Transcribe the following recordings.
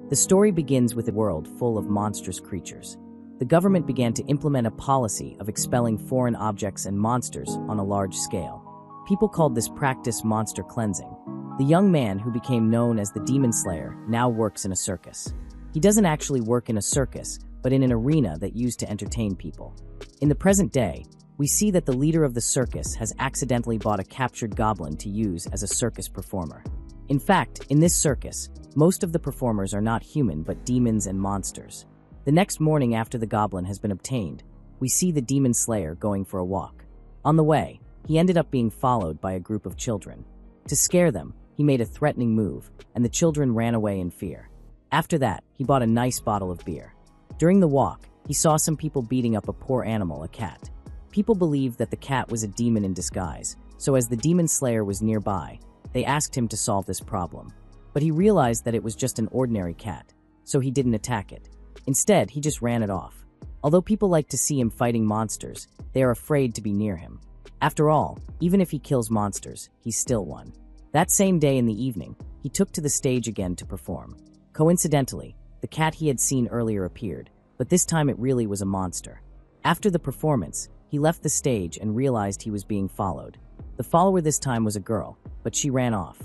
The story begins with a world full of monstrous creatures. The government began to implement a policy of expelling foreign objects and monsters on a large scale. People called this practice monster cleansing. The young man who became known as the Demon Slayer now works in a circus. He doesn't actually work in a circus, but in an arena that used to entertain people. In the present day, we see that the leader of the circus has accidentally bought a captured goblin to use as a circus performer. In fact, in this circus, most of the performers are not human but demons and monsters. The next morning after the goblin has been obtained, we see the Demon Slayer going for a walk. On the way, he ended up being followed by a group of children. To scare them, he made a threatening move, and the children ran away in fear. After that, he bought a nice bottle of beer. During the walk, he saw some people beating up a poor animal, a cat. People believed that the cat was a demon in disguise, so as the Demon Slayer was nearby, they asked him to solve this problem. But he realized that it was just an ordinary cat, so he didn't attack it. Instead, he just ran it off. Although people like to see him fighting monsters, they are afraid to be near him. After all, even if he kills monsters, he's still one. That same day in the evening, he took to the stage again to perform. Coincidentally, the cat he had seen earlier appeared, but this time it really was a monster. After the performance, he left the stage and realized he was being followed. The follower this time was a girl, but she ran off.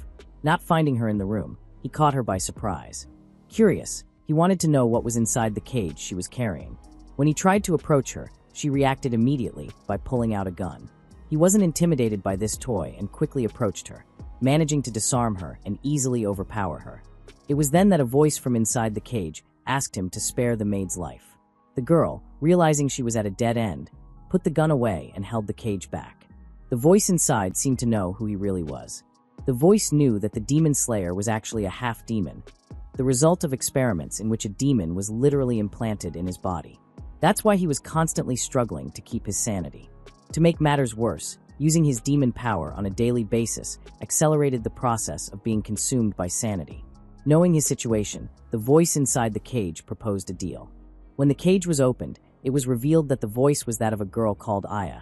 Not finding her in the room, he caught her by surprise. Curious, he wanted to know what was inside the cage she was carrying. When he tried to approach her, she reacted immediately by pulling out a gun. He wasn't intimidated by this toy and quickly approached her, managing to disarm her and easily overpower her. It was then that a voice from inside the cage asked him to spare the maid's life. The girl, realizing she was at a dead end, put the gun away and held the cage back. The voice inside seemed to know who he really was. The voice knew that the Demon Slayer was actually a half-demon, the result of experiments in which a demon was literally implanted in his body. That's why he was constantly struggling to keep his sanity. To make matters worse, using his demon power on a daily basis accelerated the process of being consumed by sanity. Knowing his situation, the voice inside the cage proposed a deal. When the cage was opened, it was revealed that the voice was that of a girl called Aya,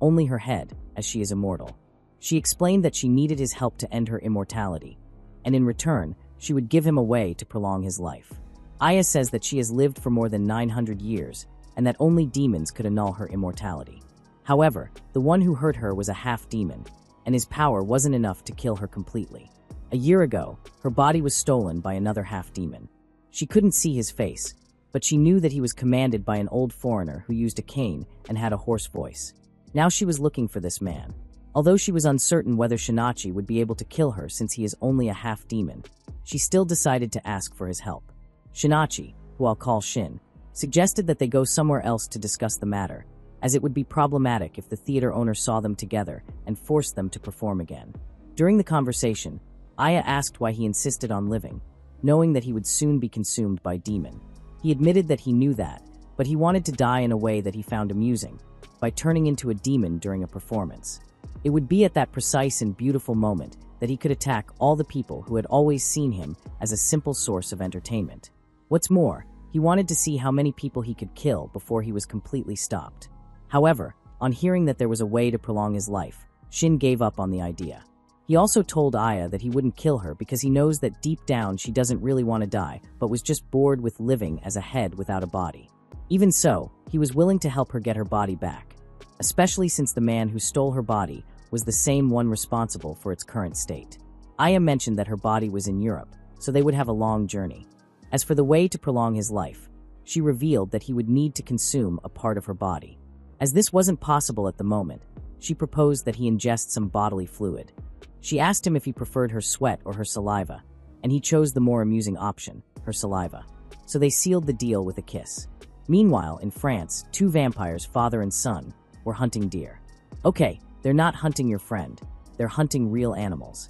only her head, as she is immortal. She explained that she needed his help to end her immortality, and in return, she would give him a way to prolong his life. Aya says that she has lived for more than 900 years, and that only demons could annul her immortality. However, the one who hurt her was a half-demon, and his power wasn't enough to kill her completely. A year ago, her body was stolen by another half-demon. She couldn't see his face, but she knew that he was commanded by an old foreigner who used a cane and had a hoarse voice. Now she was looking for this man. Although she was uncertain whether Shinachi would be able to kill her since he is only a half-demon, she still decided to ask for his help. Shinachi, who I'll call Shin, suggested that they go somewhere else to discuss the matter, as it would be problematic if the theater owner saw them together and forced them to perform again. During the conversation, Aya asked why he insisted on living, knowing that he would soon be consumed by demon. He admitted that he knew that, but he wanted to die in a way that he found amusing, by turning into a demon during a performance. It would be at that precise and beautiful moment that he could attack all the people who had always seen him as a simple source of entertainment. What's more, he wanted to see how many people he could kill before he was completely stopped. However, on hearing that there was a way to prolong his life, Shin gave up on the idea. He also told Aya that he wouldn't kill her because he knows that deep down she doesn't really want to die, but was just bored with living as a head without a body. Even so, he was willing to help her get her body back, especially since the man who stole her body was the same one responsible for its current state. Aya mentioned that her body was in Europe, so they would have a long journey. As for the way to prolong his life, she revealed that he would need to consume a part of her body. As this wasn't possible at the moment, she proposed that he ingest some bodily fluid. She asked him if he preferred her sweat or her saliva, and he chose the more amusing option, her saliva. So they sealed the deal with a kiss. Meanwhile, in France, two vampires, father and son, were hunting deer. Okay, they're not hunting your friend, they're hunting real animals.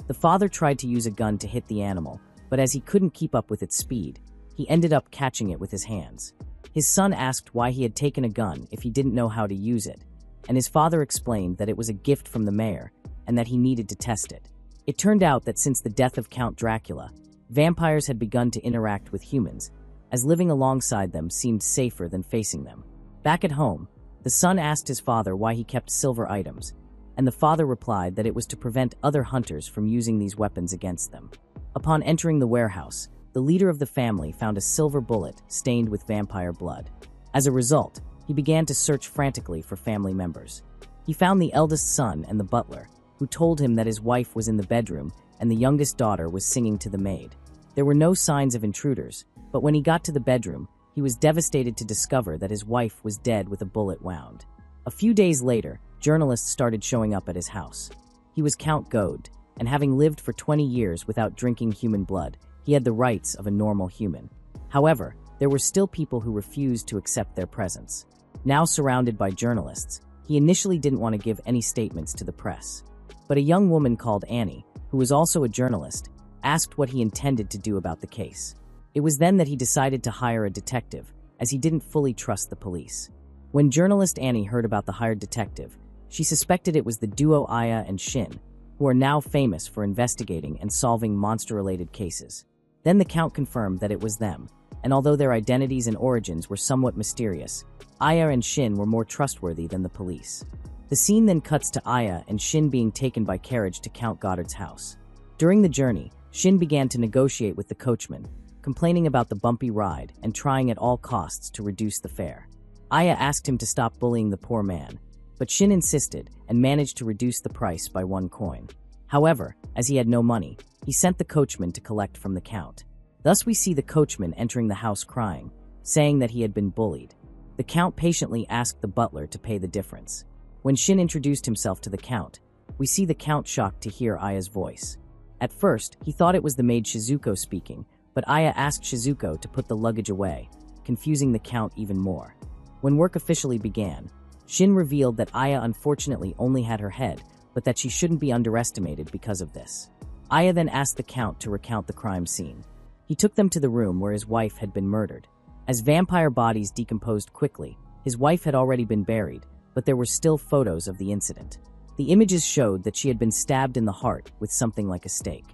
The father tried to use a gun to hit the animal, but as he couldn't keep up with its speed, he ended up catching it with his hands. His son asked why he had taken a gun if he didn't know how to use it, and his father explained that it was a gift from the mayor and that he needed to test it. It turned out that since the death of Count Dracula, vampires had begun to interact with humans, as living alongside them seemed safer than facing them. Back at home, the son asked his father why he kept silver items, and the father replied that it was to prevent other hunters from using these weapons against them. Upon entering the warehouse, the leader of the family found a silver bullet stained with vampire blood. As a result, he began to search frantically for family members. He found the eldest son and the butler, who told him that his wife was in the bedroom and the youngest daughter was singing to the maid. There were no signs of intruders, but when he got to the bedroom, he was devastated to discover that his wife was dead with a bullet wound. A few days later, journalists started showing up at his house. He was Count Gode, and having lived for 20 years without drinking human blood, he had the rights of a normal human. However, there were still people who refused to accept their presence. Now surrounded by journalists, he initially didn't want to give any statements to the press. But a young woman called Annie, who was also a journalist, asked what he intended to do about the case. It was then that he decided to hire a detective, as he didn't fully trust the police. When journalist Annie heard about the hired detective, she suspected it was the duo Aya and Shin, who are now famous for investigating and solving monster-related cases. Then the Count confirmed that it was them, and although their identities and origins were somewhat mysterious, Aya and Shin were more trustworthy than the police. The scene then cuts to Aya and Shin being taken by carriage to Count Goddard's house. During the journey, Shin began to negotiate with the coachman, complaining about the bumpy ride and trying at all costs to reduce the fare. Aya asked him to stop bullying the poor man, but Shin insisted and managed to reduce the price by 1 coin. However, as he had no money, he sent the coachman to collect from the Count. Thus we see the coachman entering the house crying, saying that he had been bullied. The Count patiently asked the butler to pay the difference. When Shin introduced himself to the Count, we see the Count shocked to hear Aya's voice. At first, he thought it was the maid Shizuko speaking, but Aya asked Shizuko to put the luggage away, confusing the Count even more. When work officially began, Shin revealed that Aya unfortunately only had her head, but that she shouldn't be underestimated because of this. Aya then asked the Count to recount the crime scene. He took them to the room where his wife had been murdered. As vampire bodies decomposed quickly, his wife had already been buried, but there were still photos of the incident. The images showed that she had been stabbed in the heart with something like a stake.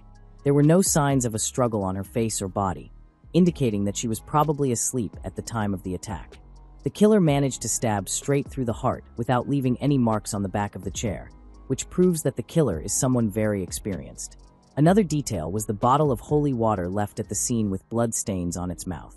There were no signs of a struggle on her face or body, indicating that she was probably asleep at the time of the attack. The killer managed to stab straight through the heart without leaving any marks on the back of the chair, which proves that the killer is someone very experienced. Another detail was the bottle of holy water left at the scene with blood stains on its mouth.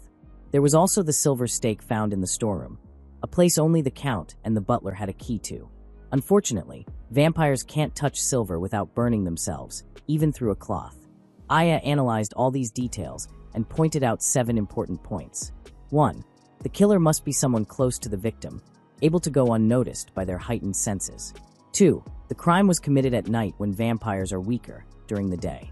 There was also the silver stake found in the storeroom, a place only the Count and the butler had a key to. Unfortunately, vampires can't touch silver without burning themselves, even through a cloth. Aya analyzed all these details and pointed out 7 important points. 1. The killer must be someone close to the victim, able to go unnoticed by their heightened senses. 2. The crime was committed at night when vampires are weaker, during the day.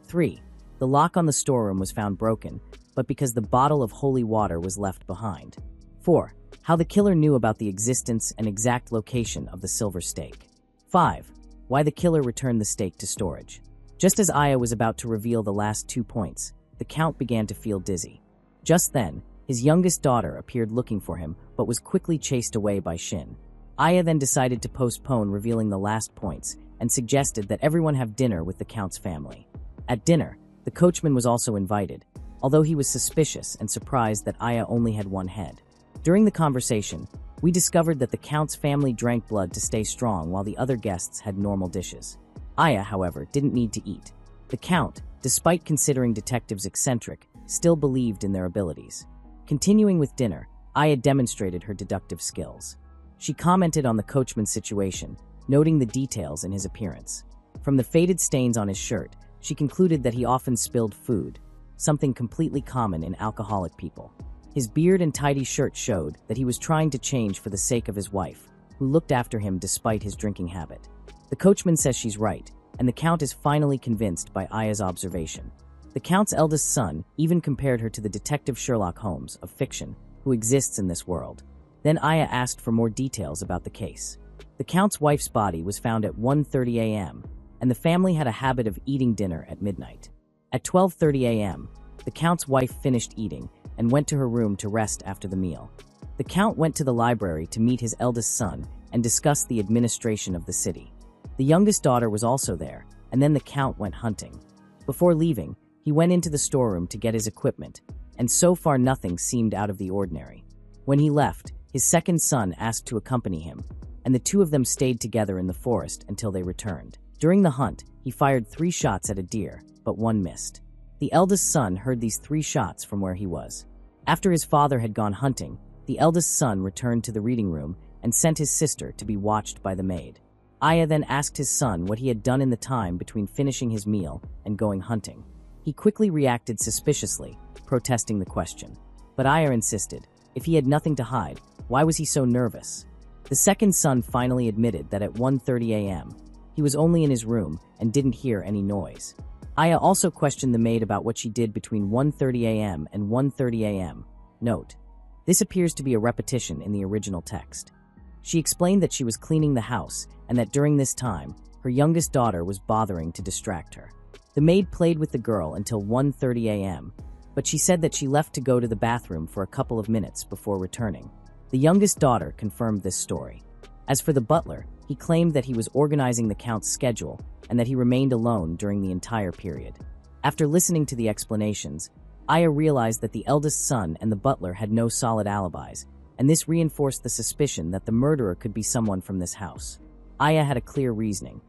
3. The lock on the storeroom was found broken, but because the bottle of holy water was left behind. 4. How the killer knew about the existence and exact location of the silver stake. 5. Why the killer returned the stake to storage. Just as Aya was about to reveal the last 2 points, the Count began to feel dizzy. Just then, his youngest daughter appeared looking for him, but was quickly chased away by Shin. Aya then decided to postpone revealing the last points and suggested that everyone have dinner with the Count's family. At dinner, the coachman was also invited, although he was suspicious and surprised that Aya only had 1 head. During the conversation, we discovered that the Count's family drank blood to stay strong while the other guests had normal dishes. Aya, however, didn't need to eat. The Count, despite considering detectives eccentric, still believed in their abilities. Continuing with dinner, Aya demonstrated her deductive skills. She commented on the coachman's situation, noting the details in his appearance. From the faded stains on his shirt, she concluded that he often spilled food, something completely common in alcoholic people. His beard and tidy shirt showed that he was trying to change for the sake of his wife, who looked after him despite his drinking habit. The coachman says she's right, and the Count is finally convinced by Aya's observation. The Count's eldest son even compared her to the detective Sherlock Holmes of fiction, who exists in this world. Then Aya asked for more details about the case. The Count's wife's body was found at 1:30 a.m., and the family had a habit of eating dinner at midnight. At 12:30 a.m., the Count's wife finished eating and went to her room to rest after the meal. The Count went to the library to meet his eldest son and discuss the administration of the city. The youngest daughter was also there, and then the Count went hunting. Before leaving, he went into the storeroom to get his equipment, and so far nothing seemed out of the ordinary. When he left, his second son asked to accompany him, and the 2 of them stayed together in the forest until they returned. During the hunt, he fired 3 shots at a deer, but 1 missed. The eldest son heard these 3 shots from where he was. After his father had gone hunting, the eldest son returned to the reading room and sent his sister to be watched by the maid. Aya then asked his son what he had done in the time between finishing his meal and going hunting. He quickly reacted suspiciously, protesting the question. But Aya insisted, if he had nothing to hide, why was he so nervous? The second son finally admitted that at 1:30 a.m., he was only in his room and didn't hear any noise. Aya also questioned the maid about what she did between 1:30 a.m. and 1:30 a.m. Note: this appears to be a repetition in the original text. She explained that she was cleaning the house and that during this time, her youngest daughter was bothering to distract her. The maid played with the girl until 1:30 a.m., but she said that she left to go to the bathroom for a couple of minutes before returning. The youngest daughter confirmed this story. As for the butler, he claimed that he was organizing the Count's schedule and that he remained alone during the entire period. After listening to the explanations, Aya realized that the eldest son and the butler had no solid alibis, and this reinforced the suspicion that the murderer could be someone from this house. Aya had a clear reasoning.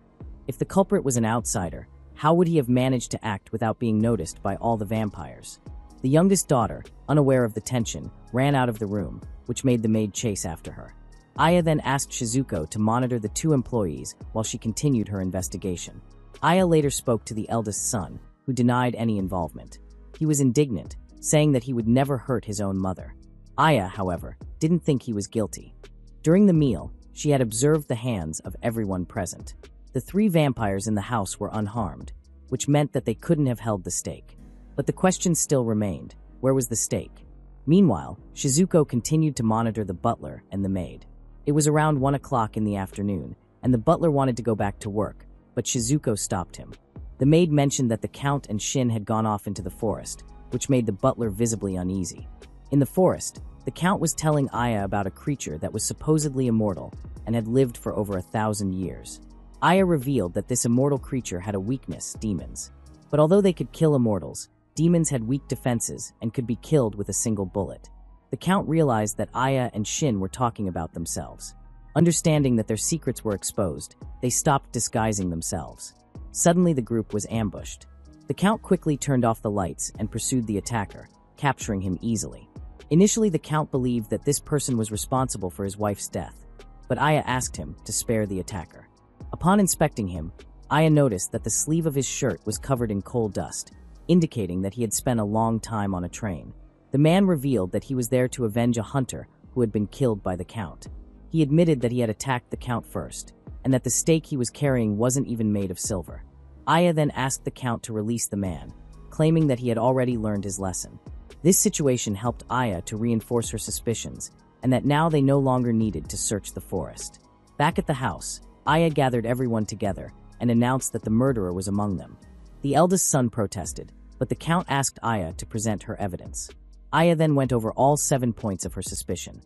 If the culprit was an outsider, how would he have managed to act without being noticed by all the vampires? The youngest daughter, unaware of the tension, ran out of the room, which made the maid chase after her. Aya then asked Shizuko to monitor the 2 employees while she continued her investigation. Aya later spoke to the eldest son, who denied any involvement. He was indignant, saying that he would never hurt his own mother. Aya, however, didn't think he was guilty. During the meal, she had observed the hands of everyone present. The 3 vampires in the house were unharmed, which meant that they couldn't have held the stake. But the question still remained: where was the stake? Meanwhile, Shizuko continued to monitor the butler and the maid. It was around 1 o'clock in the afternoon, and the butler wanted to go back to work, but Shizuko stopped him. The maid mentioned that the Count and Shin had gone off into the forest, which made the butler visibly uneasy. In the forest, the Count was telling Aya about a creature that was supposedly immortal and had lived for over 1,000 years. Aya revealed that this immortal creature had a weakness: demons. But although they could kill immortals, demons had weak defenses and could be killed with a single bullet. The Count realized that Aya and Shin were talking about themselves. Understanding that their secrets were exposed, they stopped disguising themselves. Suddenly, the group was ambushed. The Count quickly turned off the lights and pursued the attacker, capturing him easily. Initially, the Count believed that this person was responsible for his wife's death, but Aya asked him to spare the attacker. Upon inspecting him, Aya noticed that the sleeve of his shirt was covered in coal dust, indicating that he had spent a long time on a train. The man revealed that he was there to avenge a hunter who had been killed by the Count. He admitted that he had attacked the Count first, and that the stake he was carrying wasn't even made of silver. Aya then asked the Count to release the man, claiming that he had already learned his lesson. This situation helped Aya to reinforce her suspicions, and that now they no longer needed to search the forest. Back at the house, Aya gathered everyone together and announced that the murderer was among them. The eldest son protested, but the Count asked Aya to present her evidence. Aya then went over all 7 points of her suspicion.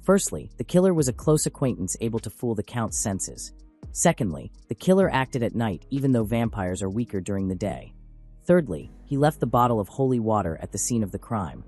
Firstly, the killer was a close acquaintance able to fool the Count's senses. Secondly, the killer acted at night even though vampires are weaker during the day. Thirdly, he left the bottle of holy water at the scene of the crime.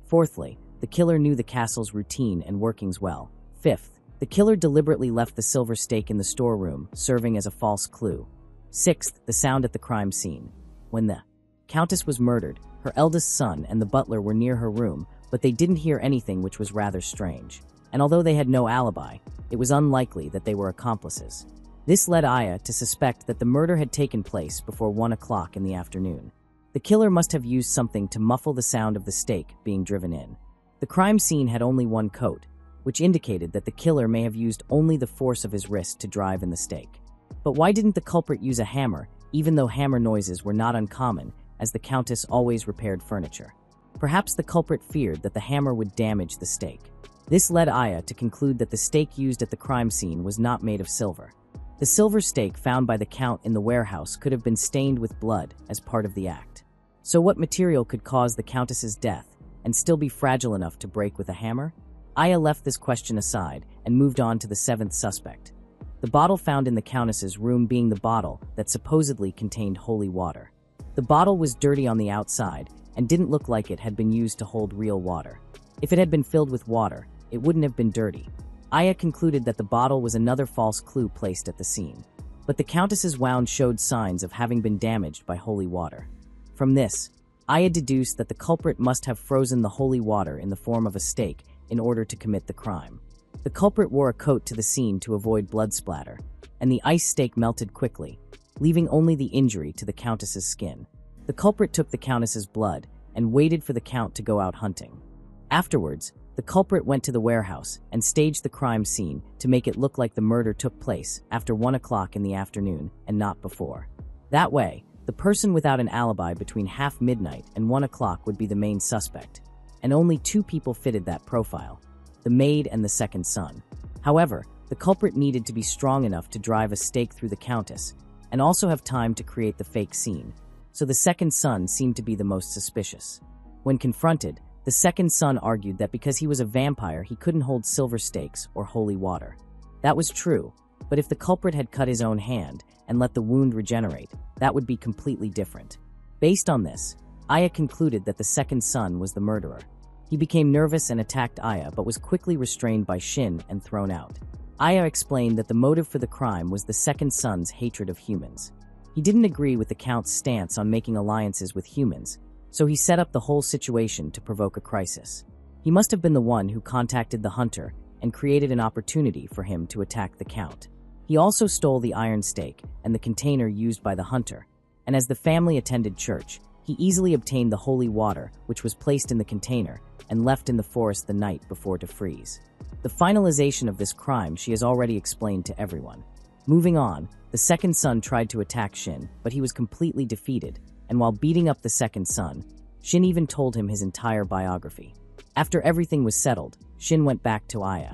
Fourthly, the killer knew the castle's routine and workings well. Fifth, the killer deliberately left the silver stake in the storeroom, serving as a false clue. Sixth, the sound at the crime scene. When the Countess was murdered, her eldest son and the butler were near her room, but they didn't hear anything, which was rather strange. And although they had no alibi, it was unlikely that they were accomplices. This led Aya to suspect that the murder had taken place before 1 o'clock in the afternoon. The killer must have used something to muffle the sound of the stake being driven in. The crime scene had only 1 coat, which indicated that the killer may have used only the force of his wrist to drive in the stake. But why didn't the culprit use a hammer, even though hammer noises were not uncommon, as the Countess always repaired furniture? Perhaps the culprit feared that the hammer would damage the stake. This led Aya to conclude that the stake used at the crime scene was not made of silver. The silver stake found by the Count in the warehouse could have been stained with blood as part of the act. So what material could cause the Countess's death and still be fragile enough to break with a hammer? Aya left this question aside and moved on to the 7th suspect. The bottle found in the Countess's room being the bottle that supposedly contained holy water. The bottle was dirty on the outside and didn't look like it had been used to hold real water. If it had been filled with water, it wouldn't have been dirty. Aya concluded that the bottle was another false clue placed at the scene. But the Countess's wound showed signs of having been damaged by holy water. From this, Aya deduced that the culprit must have frozen the holy water in the form of a stake in order to commit the crime. The culprit wore a coat to the scene to avoid blood splatter, and the ice stake melted quickly, leaving only the injury to the countess's skin. The culprit took the countess's blood and waited for the count to go out hunting. Afterwards, the culprit went to the warehouse and staged the crime scene to make it look like the murder took place after 1 o'clock in the afternoon and not before. That way, the person without an alibi between half midnight and 1 o'clock would be the main suspect, and only 2 people fitted that profile, the maid and the second son. However, the culprit needed to be strong enough to drive a stake through the countess and also have time to create the fake scene, so the second son seemed to be the most suspicious. When confronted, the second son argued that because he was a vampire he couldn't hold silver stakes or holy water. That was true, but if the culprit had cut his own hand and let the wound regenerate, that would be completely different. Based on this, Aya concluded that the second son was the murderer. He became nervous and attacked Aya but was quickly restrained by Shin and thrown out. Aya explained that the motive for the crime was the second son's hatred of humans. He didn't agree with the count's stance on making alliances with humans, so he set up the whole situation to provoke a crisis. He must have been the one who contacted the hunter and created an opportunity for him to attack the count. He also stole the iron stake and the container used by the hunter, and as the family attended church, he easily obtained the holy water, which was placed in the container and left in the forest the night before to freeze. The finalization of this crime she has already explained to everyone. Moving on, the second son tried to attack Shin, but he was completely defeated, and while beating up the second son, Shin even told him his entire biography. After everything was settled, Shin went back to Aya.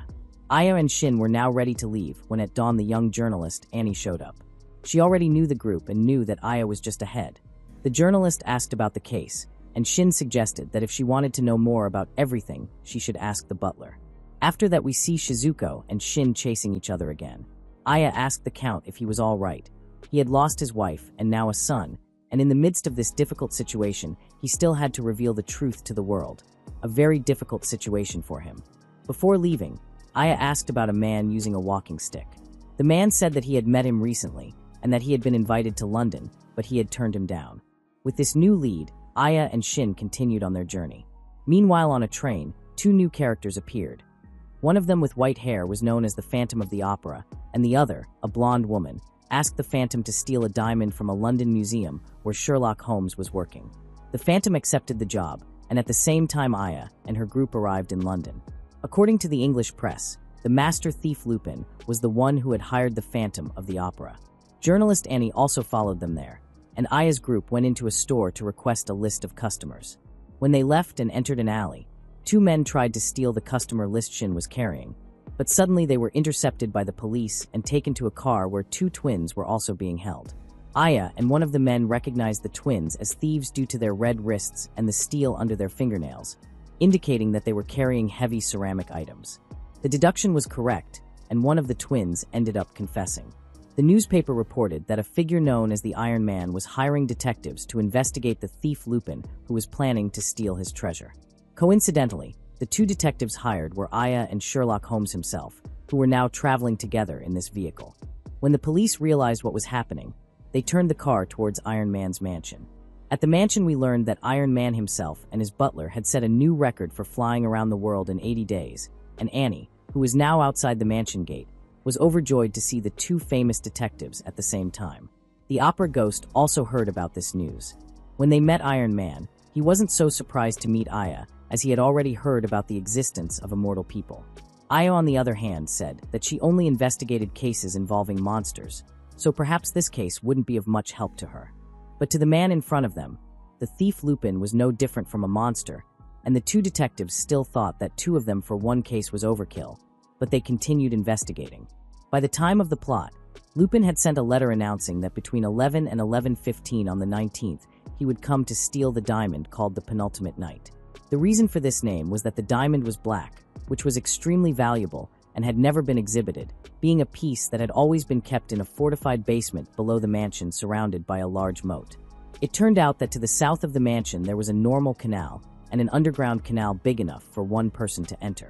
Aya and Shin were now ready to leave when at dawn the young journalist, Annie, showed up. She already knew the group and knew that Aya was just ahead. The journalist asked about the case, and Shin suggested that if she wanted to know more about everything, she should ask the butler. After that we see Shizuko and Shin chasing each other again. Aya asked the count if he was all right. He had lost his wife and now a son, and in the midst of this difficult situation, he still had to reveal the truth to the world. A very difficult situation for him. Before leaving, Aya asked about a man using a walking stick. The man said that he had met him recently, and that he had been invited to London, but he had turned him down. With this new lead, Aya and Shin continued on their journey. Meanwhile on a train, 2 new characters appeared. One of them with white hair was known as the Phantom of the Opera, and the other, a blonde woman, asked the Phantom to steal a diamond from a London museum where Sherlock Holmes was working. The Phantom accepted the job, and at the same time Aya and her group arrived in London. According to the English press, the master thief Lupin was the one who had hired the Phantom of the Opera. Journalist Annie also followed them there, and Aya's group went into a store to request a list of customers. When they left and entered an alley, 2 men tried to steal the customer list Shin was carrying, but suddenly they were intercepted by the police and taken to a car where 2 twins were also being held. Aya and one of the men recognized the twins as thieves due to their red wrists and the steel under their fingernails, indicating that they were carrying heavy ceramic items. The deduction was correct, and one of the twins ended up confessing. The newspaper reported that a figure known as the Iron Man was hiring detectives to investigate the thief Lupin who was planning to steal his treasure. Coincidentally, the 2 detectives hired were Aya and Sherlock Holmes himself, who were now traveling together in this vehicle. When the police realized what was happening, they turned the car towards Iron Man's mansion. At the mansion we learned that Iron Man himself and his butler had set a new record for flying around the world in 80 days, and Annie, who was now outside the mansion gate, was overjoyed to see the 2 famous detectives at the same time. The opera ghost also heard about this news. When they met Iron Man, he wasn't so surprised to meet Aya, as he had already heard about the existence of immortal people. Aya, on the other hand, said that she only investigated cases involving monsters, so perhaps this case wouldn't be of much help to her. But to the man in front of them, the thief Lupin was no different from a monster, and the 2 detectives still thought that 2 of them for one case was overkill, but they continued investigating. By the time of the plot, Lupin had sent a letter announcing that between 11 and 11:15 on the 19th, he would come to steal the diamond called the Penultimate Night. The reason for this name was that the diamond was black, which was extremely valuable and had never been exhibited, being a piece that had always been kept in a fortified basement below the mansion surrounded by a large moat. It turned out that to the south of the mansion there was a normal canal and an underground canal big enough for one person to enter.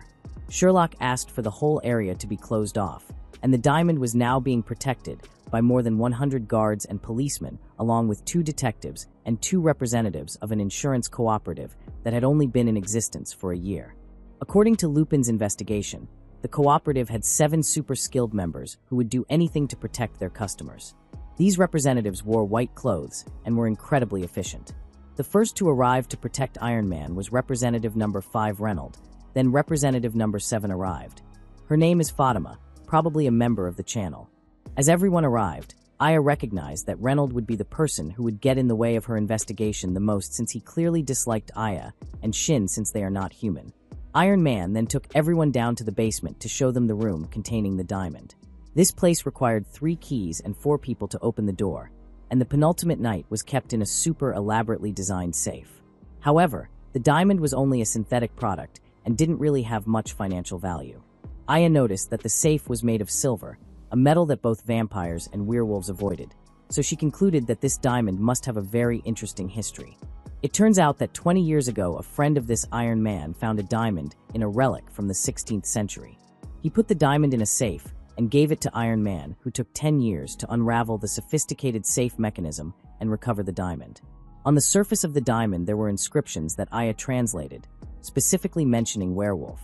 Sherlock asked for the whole area to be closed off, and the diamond was now being protected by more than 100 guards and policemen, along with 2 detectives and 2 representatives of an insurance cooperative that had only been in existence for a year. According to Lupin's investigation, the cooperative had 7 super-skilled members who would do anything to protect their customers. These representatives wore white clothes and were incredibly efficient. The first to arrive to protect Iron Man was Representative Number 5 Reynolds, then Representative Number 7 arrived. Her name is Fatima, probably a member of the channel. As everyone arrived, Aya recognized that Reynolds would be the person who would get in the way of her investigation the most, since he clearly disliked Aya, and Shin since they are not human. Iron Man then took everyone down to the basement to show them the room containing the diamond. This place required 3 keys and 4 people to open the door, and the penultimate night was kept in a super elaborately designed safe. However, the diamond was only a synthetic product and didn't really have much financial value. Aya noticed that the safe was made of silver, a metal that both vampires and werewolves avoided, so she concluded that this diamond must have a very interesting history. It turns out that 20 years ago, a friend of this Iron Man found a diamond in a relic from the 16th century. He put the diamond in a safe and gave it to Iron Man, who took 10 years to unravel the sophisticated safe mechanism and recover the diamond. On the surface of the diamond there were inscriptions that Aya translated, specifically mentioning werewolf.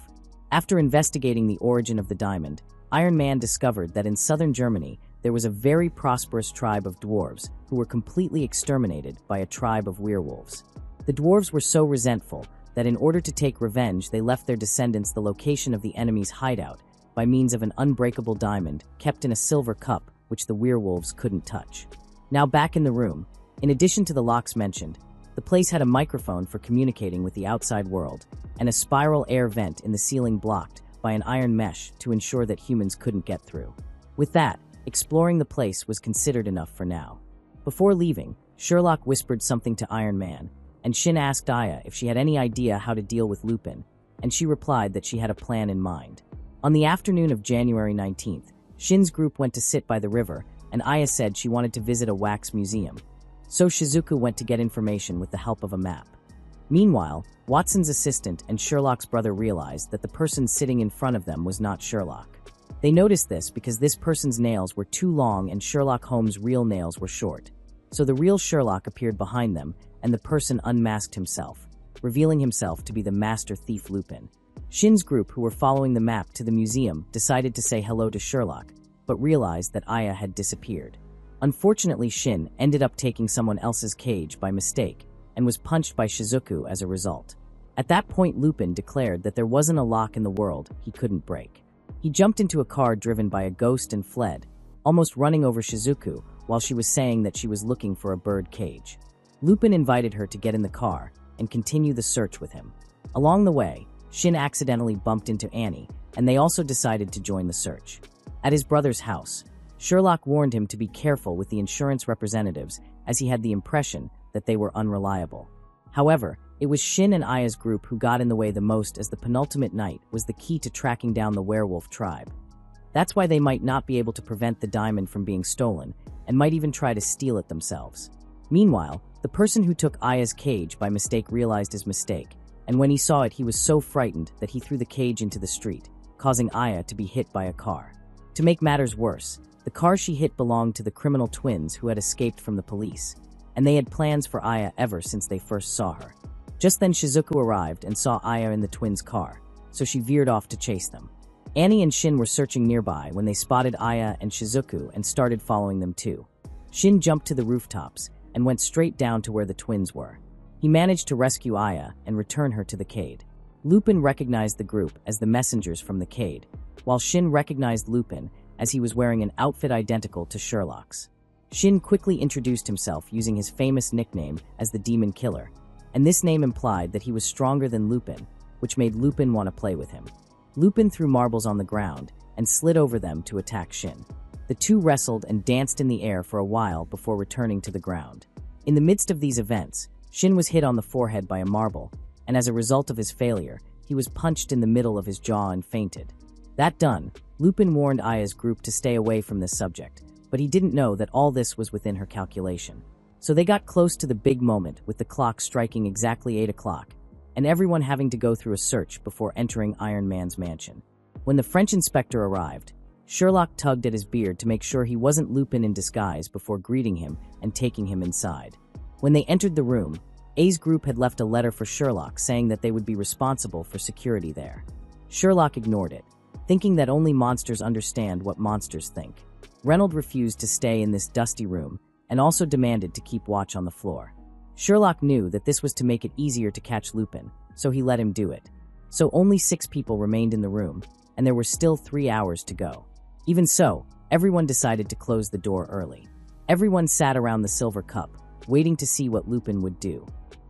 After investigating the origin of the diamond, Iron Man discovered that in southern Germany there was a very prosperous tribe of dwarves who were completely exterminated by a tribe of werewolves. The dwarves were so resentful that in order to take revenge they left their descendants the location of the enemy's hideout by means of an unbreakable diamond kept in a silver cup which the werewolves couldn't touch. Now back in the room, in addition to the locks mentioned, the place had a microphone for communicating with the outside world and a spiral air vent in the ceiling blocked by an iron mesh to ensure that humans couldn't get through. With that, exploring the place was considered enough for now. Before leaving, Sherlock whispered something to Iron Man, and Shin asked Aya if she had any idea how to deal with Lupin, and she replied that she had a plan in mind. On the afternoon of January 19th, Shin's group went to sit by the river, and Aya said she wanted to visit a wax museum. So Shizuku went to get information with the help of a map. Meanwhile, Watson's assistant and Sherlock's brother realized that the person sitting in front of them was not Sherlock. They noticed this because this person's nails were too long and Sherlock Holmes' real nails were short. So the real Sherlock appeared behind them, and the person unmasked himself, revealing himself to be the master thief Lupin. Shin's group, who were following the map to the museum, decided to say hello to Sherlock, but realized that Aya had disappeared. Unfortunately, Shin ended up taking someone else's cage by mistake and was punched by Shizuku as a result. At that point, Lupin declared that there wasn't a lock in the world he couldn't break. He jumped into a car driven by a ghost and fled, almost running over Shizuku while she was saying that she was looking for a bird cage. Lupin invited her to get in the car and continue the search with him. Along the way, Shin accidentally bumped into Annie, and they also decided to join the search. At his brother's house, Sherlock warned him to be careful with the insurance representatives, as he had the impression that they were unreliable. However, it was Shin and Aya's group who got in the way the most, as the penultimate night was the key to tracking down the werewolf tribe. That's why they might not be able to prevent the diamond from being stolen, and might even try to steal it themselves. Meanwhile, the person who took Aya's cage by mistake realized his mistake, and when he saw it he was so frightened that he threw the cage into the street, causing Aya to be hit by a car. To make matters worse, the car she hit belonged to the criminal twins who had escaped from the police, and they had plans for Aya ever since they first saw her. Just then Shizuku arrived and saw Aya in the twins' car, so she veered off to chase them. Annie and Shin were searching nearby when they spotted Aya and Shizuku and started following them too. Shin jumped to the rooftops and went straight down to where the twins were. He managed to rescue Aya and return her to the cade. Lupin recognized the group as the messengers from the cade, while Shin recognized Lupin as he was wearing an outfit identical to Sherlock's. Shin quickly introduced himself using his famous nickname as the Demon Killer, and this name implied that he was stronger than Lupin, which made Lupin want to play with him. Lupin threw marbles on the ground and slid over them to attack Shin. The two wrestled and danced in the air for a while before returning to the ground. In the midst of these events, Shin was hit on the forehead by a marble, and as a result of his failure, he was punched in the middle of his jaw and fainted. That done, Lupin warned Aya's group to stay away from this subject, but he didn't know that all this was within her calculation. So they got close to the big moment, with the clock striking exactly 8 o'clock, and everyone having to go through a search before entering Iron Man's mansion. When the French inspector arrived, Sherlock tugged at his beard to make sure he wasn't Lupin in disguise before greeting him and taking him inside. When they entered the room, A's group had left a letter for Sherlock saying that they would be responsible for security there. Sherlock ignored it, thinking that only monsters understand what monsters think. Reynolds refused to stay in this dusty room and also demanded to keep watch on the floor. Sherlock knew that this was to make it easier to catch Lupin, so he let him do it. So only 6 people remained in the room, and there were still 3 hours to go. Even so, everyone decided to close the door early. Everyone sat around the silver cup, waiting to see what Lupin would do.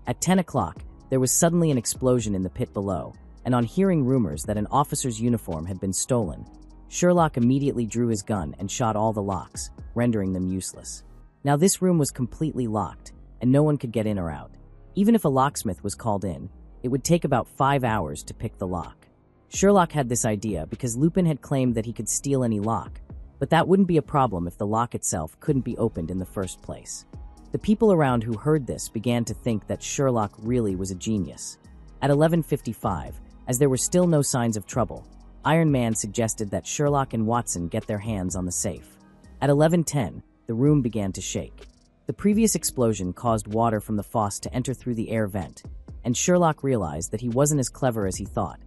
At 10 o'clock, there was suddenly an explosion in the pit below, and on hearing rumors that an officer's uniform had been stolen, Sherlock immediately drew his gun and shot all the locks, rendering them useless. Now this room was completely locked, and no one could get in or out. Even if a locksmith was called in, it would take about 5 hours to pick the lock. Sherlock had this idea because Lupin had claimed that he could steal any lock, but that wouldn't be a problem if the lock itself couldn't be opened in the first place. The people around who heard this began to think that Sherlock really was a genius. At 11:55, as there were still no signs of trouble, Iron Man suggested that Sherlock and Watson get their hands on the safe. At 11:10, the room began to shake. The previous explosion caused water from the faucet to enter through the air vent, and Sherlock realized that he wasn't as clever as he thought.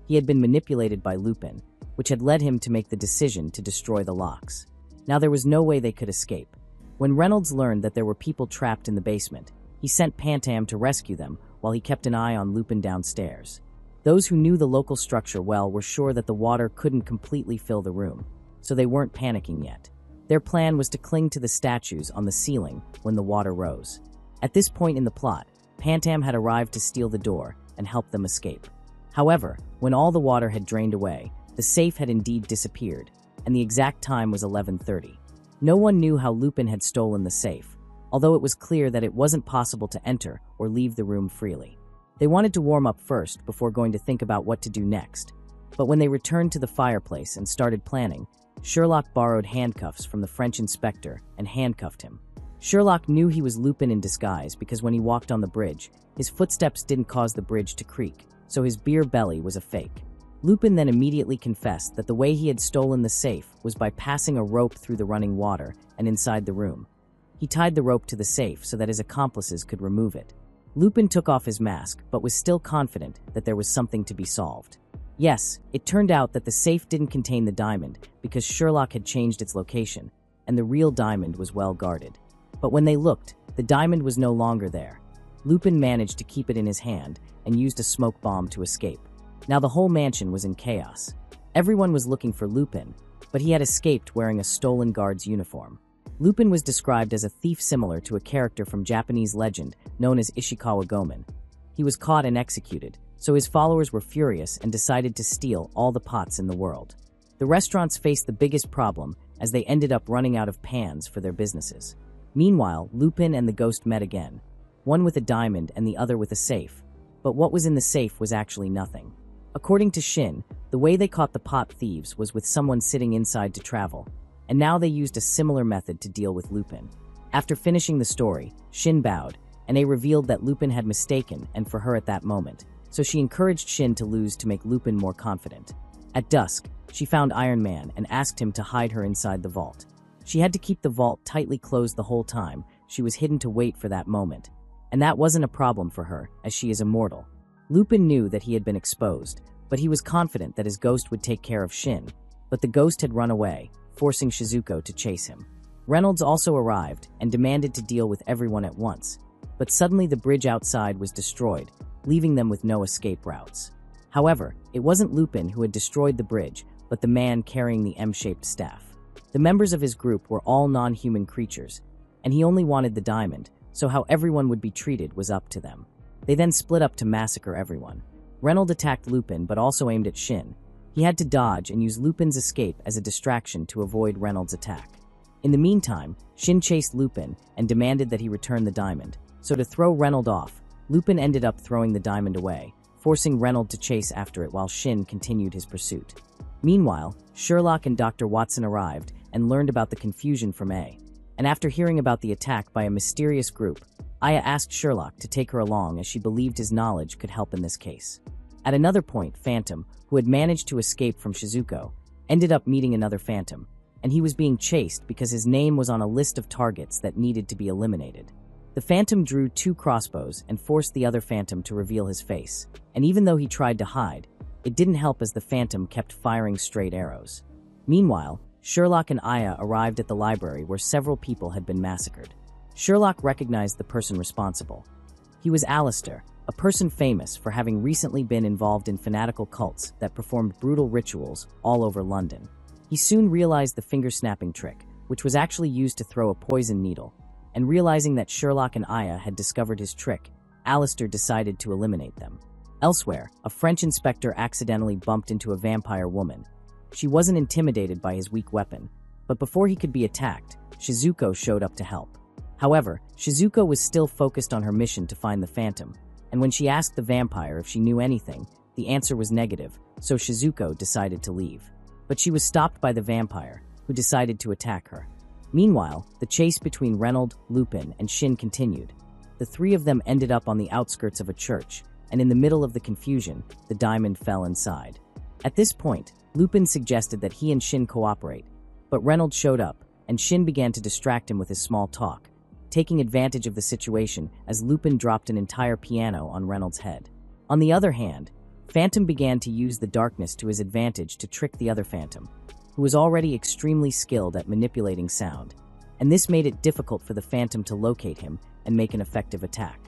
He had been manipulated by Lupin, which had led him to make the decision to destroy the locks. Now there was no way they could escape. When Reynolds learned that there were people trapped in the basement, he sent Pantam to rescue them while he kept an eye on Lupin downstairs. Those who knew the local structure well were sure that the water couldn't completely fill the room, so they weren't panicking yet. Their plan was to cling to the statues on the ceiling when the water rose. At this point in the plot, Pantam had arrived to steal the door and help them escape. However, when all the water had drained away, the safe had indeed disappeared, and the exact time was 11:30. No one knew how Lupin had stolen the safe, although it was clear that it wasn't possible to enter or leave the room freely. They wanted to warm up first before going to think about what to do next. But when they returned to the fireplace and started planning, Sherlock borrowed handcuffs from the French inspector and handcuffed him. Sherlock knew he was Lupin in disguise because when he walked on the bridge, his footsteps didn't cause the bridge to creak, so his beer belly was a fake. Lupin then immediately confessed that the way he had stolen the safe was by passing a rope through the running water and inside the room. He tied the rope to the safe so that his accomplices could remove it. Lupin took off his mask but was still confident that there was something to be solved. Yes, it turned out that the safe didn't contain the diamond because Sherlock had changed its location, and the real diamond was well guarded. But when they looked, the diamond was no longer there. Lupin managed to keep it in his hand and used a smoke bomb to escape. Now the whole mansion was in chaos. Everyone was looking for Lupin, but he had escaped wearing a stolen guard's uniform. Lupin was described as a thief similar to a character from Japanese legend known as Ishikawa Gomen. He was caught and executed, so his followers were furious and decided to steal all the pots in the world. The restaurants faced the biggest problem as they ended up running out of pans for their businesses. Meanwhile, Lupin and the ghost met again, one with a diamond and the other with a safe, but what was in the safe was actually nothing. According to Shin, the way they caught the pot thieves was with someone sitting inside to travel, and now they used a similar method to deal with Lupin. After finishing the story, Shin bowed, and they revealed that Lupin had mistaken and for her at that moment, so she encouraged Shin to lose to make Lupin more confident. At dusk, she found Iron Man and asked him to hide her inside the vault. She had to keep the vault tightly closed the whole time she was hidden to wait for that moment, and that wasn't a problem for her, as she is immortal. Lupin knew that he had been exposed, but he was confident that his ghost would take care of Shin, but the ghost had run away, forcing Shizuko to chase him. Reynolds also arrived and demanded to deal with everyone at once, but suddenly the bridge outside was destroyed, leaving them with no escape routes. However, it wasn't Lupin who had destroyed the bridge, but the man carrying the M-shaped staff. The members of his group were all non-human creatures, and he only wanted the diamond, so how everyone would be treated was up to them. They then split up to massacre everyone. Reynolds attacked Lupin but also aimed at Shin. He had to dodge and use Lupin's escape as a distraction to avoid Reynolds' attack. In the meantime, Shin chased Lupin and demanded that he return the diamond, so to throw Reynolds off, Lupin ended up throwing the diamond away, forcing Reynolds to chase after it while Shin continued his pursuit. Meanwhile, Sherlock and Dr. Watson arrived and learned about the confusion from A. And after hearing about the attack by a mysterious group, Aya asked Sherlock to take her along as she believed his knowledge could help in this case. At another point, Phantom, who had managed to escape from Shizuko, ended up meeting another phantom, and he was being chased because his name was on a list of targets that needed to be eliminated. The phantom drew 2 crossbows and forced the other phantom to reveal his face, and even though he tried to hide, it didn't help as the phantom kept firing straight arrows. Meanwhile, Sherlock and Aya arrived at the library where several people had been massacred. Sherlock recognized the person responsible. He was Alistair, a person famous for having recently been involved in fanatical cults that performed brutal rituals all over London. He soon realized the finger-snapping trick, which was actually used to throw a poison needle, and realizing that Sherlock and Aya had discovered his trick, Alistair decided to eliminate them. Elsewhere, a French inspector accidentally bumped into a vampire woman. She wasn't intimidated by his weak weapon, but before he could be attacked, Shizuko showed up to help. However, Shizuko was still focused on her mission to find the phantom, and when she asked the vampire if she knew anything, the answer was negative, so Shizuko decided to leave. But she was stopped by the vampire, who decided to attack her. Meanwhile, the chase between Reynolds, Lupin, and Shin continued. The 3 of them ended up on the outskirts of a church, and in the middle of the confusion, the diamond fell inside. At this point, Lupin suggested that he and Shin cooperate, but Reynolds showed up, and Shin began to distract him with his small talk, taking advantage of the situation as Lupin dropped an entire piano on Reynolds' head. On the other hand, Phantom began to use the darkness to his advantage to trick the other Phantom, who was already extremely skilled at manipulating sound, and this made it difficult for the Phantom to locate him and make an effective attack.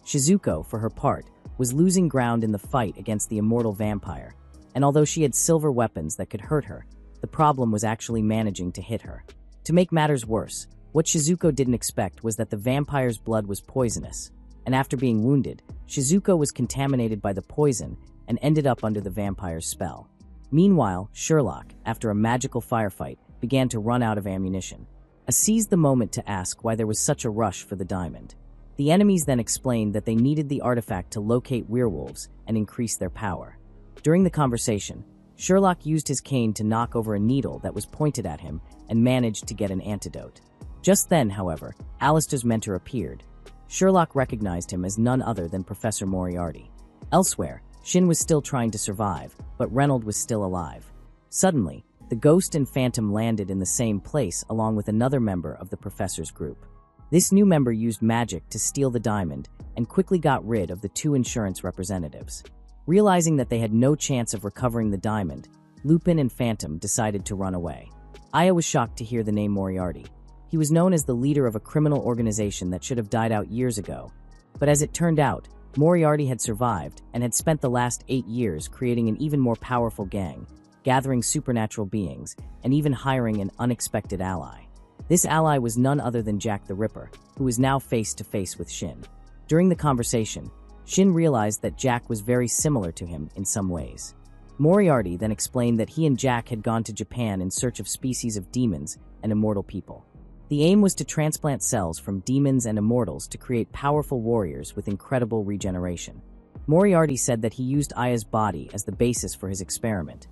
Shizuko, for her part, was losing ground in the fight against the immortal vampire, and although she had silver weapons that could hurt her, the problem was actually managing to hit her. To make matters worse, what Shizuko didn't expect was that the vampire's blood was poisonous, and after being wounded, Shizuko was contaminated by the poison and ended up under the vampire's spell. Meanwhile, Sherlock, after a magical firefight, began to run out of ammunition. I seized the moment to ask why there was such a rush for the diamond. The enemies then explained that they needed the artifact to locate werewolves and increase their power. During the conversation, Sherlock used his cane to knock over a needle that was pointed at him and managed to get an antidote. Just then, however, Alistair's mentor appeared. Sherlock recognized him as none other than Professor Moriarty. Elsewhere, Shin was still trying to survive, but Reynolds was still alive. Suddenly, the ghost and phantom landed in the same place along with another member of the professor's group. This new member used magic to steal the diamond and quickly got rid of the 2 insurance representatives. Realizing that they had no chance of recovering the diamond, Lupin and Phantom decided to run away. Aya was shocked to hear the name Moriarty. He was known as the leader of a criminal organization that should have died out years ago. But as it turned out, Moriarty had survived and had spent the last 8 years creating an even more powerful gang, gathering supernatural beings, and even hiring an unexpected ally. This ally was none other than Jack the Ripper, who was now face to face with Shin. During the conversation, Shin realized that Jack was very similar to him in some ways. Moriarty then explained that he and Jack had gone to Japan in search of species of demons and immortal people. The aim was to transplant cells from demons and immortals to create powerful warriors with incredible regeneration. Moriarty said that he used Aya's body as the basis for his experiment.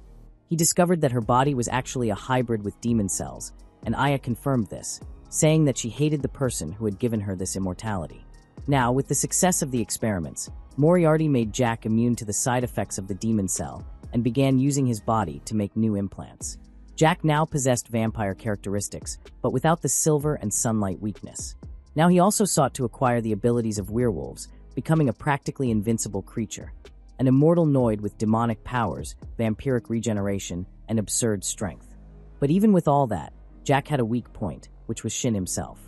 He discovered that her body was actually a hybrid with demon cells, and Aya confirmed this, saying that she hated the person who had given her this immortality. Now, with the success of the experiments, Moriarty made Jack immune to the side effects of the demon cell and began using his body to make new implants. Jack now possessed vampire characteristics, but without the silver and sunlight weakness. Now he also sought to acquire the abilities of werewolves, becoming a practically invincible creature, an immortal Noid with demonic powers, vampiric regeneration, and absurd strength. But even with all that, Jack had a weak point, which was Shin himself.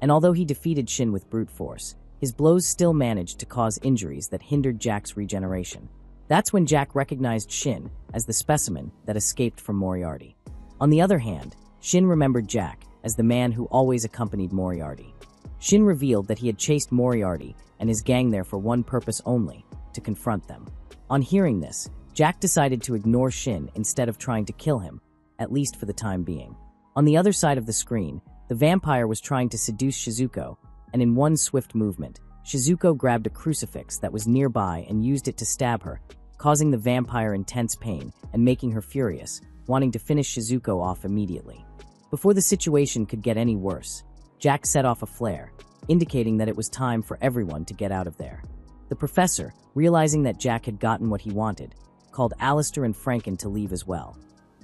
And although he defeated Shin with brute force, his blows still managed to cause injuries that hindered Jack's regeneration. That's when Jack recognized Shin as the specimen that escaped from Moriarty. On the other hand, Shin remembered Jack as the man who always accompanied Moriarty. Shin revealed that he had chased Moriarty and his gang there for one purpose only, to confront them. On hearing this, Jack decided to ignore Shin instead of trying to kill him, at least for the time being. On the other side of the screen, the vampire was trying to seduce Shizuko, and in one swift movement, Shizuko grabbed a crucifix that was nearby and used it to stab her, causing the vampire intense pain and making her furious, wanting to finish Shizuko off immediately. Before the situation could get any worse, Jack set off a flare, indicating that it was time for everyone to get out of there. The professor, realizing that Jack had gotten what he wanted, called Alistair and Franken to leave as well.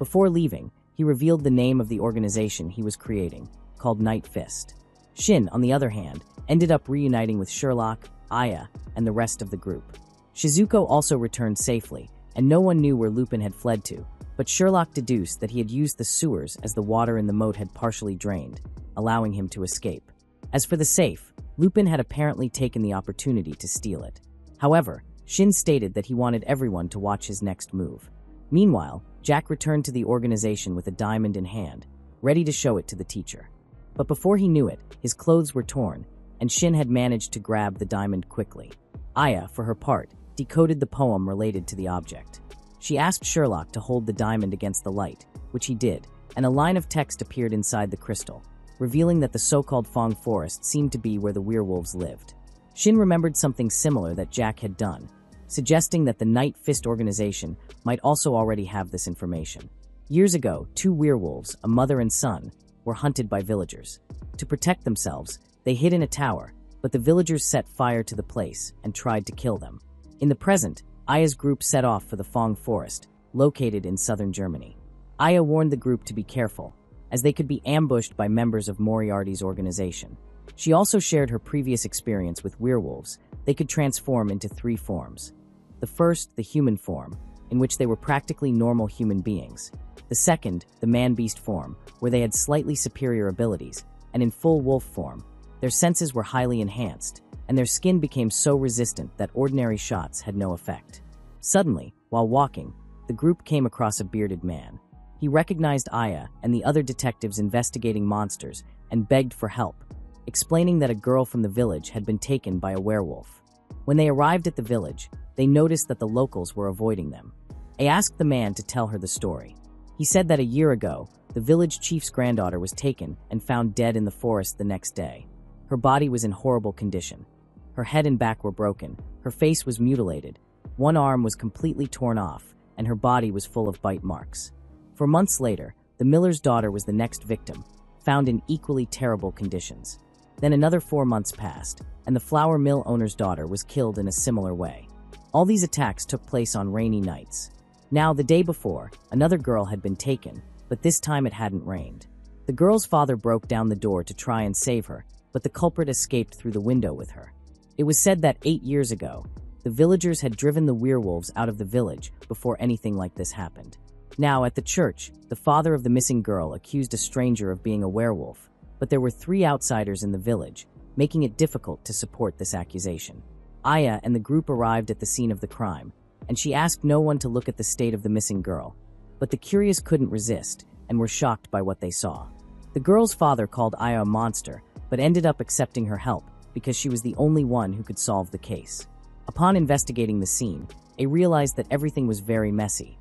Before leaving, he revealed the name of the organization he was creating, called Nightfist. Shin, on the other hand, ended up reuniting with Sherlock, Aya, and the rest of the group. Shizuko also returned safely, and no one knew where Lupin had fled to, but Sherlock deduced that he had used the sewers as the water in the moat had partially drained, allowing him to escape. As for the safe, Lupin had apparently taken the opportunity to steal it. However, Shin stated that he wanted everyone to watch his next move. Meanwhile, Jack returned to the organization with a diamond in hand, ready to show it to the teacher. But before he knew it, his clothes were torn, and Shin had managed to grab the diamond quickly. Aya, for her part, decoded the poem related to the object. She asked Sherlock to hold the diamond against the light, which he did, and a line of text appeared inside the crystal, revealing that the so-called Fong Forest seemed to be where the werewolves lived. Shin remembered something similar that Jack had done, suggesting that the Nightfist organization might also already have this information. Years ago, two werewolves, a mother and son, were hunted by villagers. To protect themselves, they hid in a tower, but the villagers set fire to the place and tried to kill them. In the present, Aya's group set off for the Fong Forest, located in southern Germany. Aya warned the group to be careful, as they could be ambushed by members of Moriarty's organization. She also shared her previous experience with werewolves. They could transform into three forms. The first, the human form, in which they were practically normal human beings. The second, the man-beast form, where they had slightly superior abilities, and in full wolf form, their senses were highly enhanced, and their skin became so resistant that ordinary shots had no effect. Suddenly, while walking, the group came across a bearded man. He recognized Aya and the other detectives investigating monsters and begged for help, explaining that a girl from the village had been taken by a werewolf. When they arrived at the village, they noticed that the locals were avoiding them. They asked the man to tell her the story. He said that a year ago, the village chief's granddaughter was taken and found dead in the forest the next day. Her body was in horrible condition. Her head and back were broken, her face was mutilated, one arm was completely torn off, and her body was full of bite marks. 4 months later, the miller's daughter was the next victim, found in equally terrible conditions. Then another 4 months passed, and the flour mill owner's daughter was killed in a similar way. All these attacks took place on rainy nights. Now, the day before, another girl had been taken, but this time it hadn't rained. The girl's father broke down the door to try and save her, but the culprit escaped through the window with her. It was said that 8 years ago, the villagers had driven the werewolves out of the village before anything like this happened. Now, at the church, the father of the missing girl accused a stranger of being a werewolf, but there were 3 outsiders in the village, making it difficult to support this accusation. Aya and the group arrived at the scene of the crime, and she asked no one to look at the state of the missing girl, but the curious couldn't resist and were shocked by what they saw. The girl's father called Aya a monster, but ended up accepting her help because she was the only one who could solve the case. Upon investigating the scene, they realized that everything was very messy.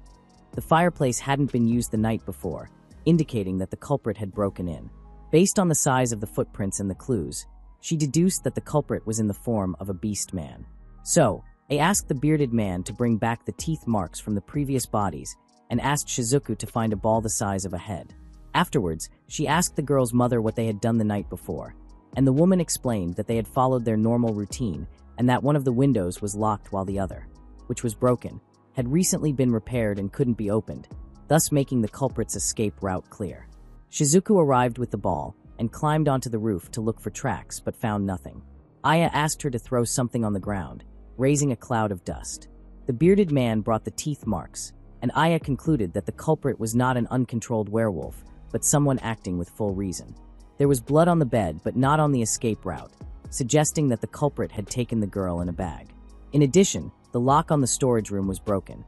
The fireplace hadn't been used the night before, indicating that the culprit had broken in. Based on the size of the footprints and the clues, she deduced that the culprit was in the form of a beast man. So, they asked the bearded man to bring back the teeth marks from the previous bodies and asked Shizuku to find a ball the size of a head. Afterwards, she asked the girl's mother what they had done the night before, and the woman explained that they had followed their normal routine and that one of the windows was locked while the other, which was broken, had recently been repaired and couldn't be opened, thus making the culprit's escape route clear. Shizuku arrived with the ball and climbed onto the roof to look for tracks but found nothing. Aya asked her to throw something on the ground, raising a cloud of dust. The bearded man brought the teeth marks, and Aya concluded that the culprit was not an uncontrolled werewolf, but someone acting with full reason. There was blood on the bed but not on the escape route, suggesting that the culprit had taken the girl in a bag. In addition, the lock on the storage room was broken.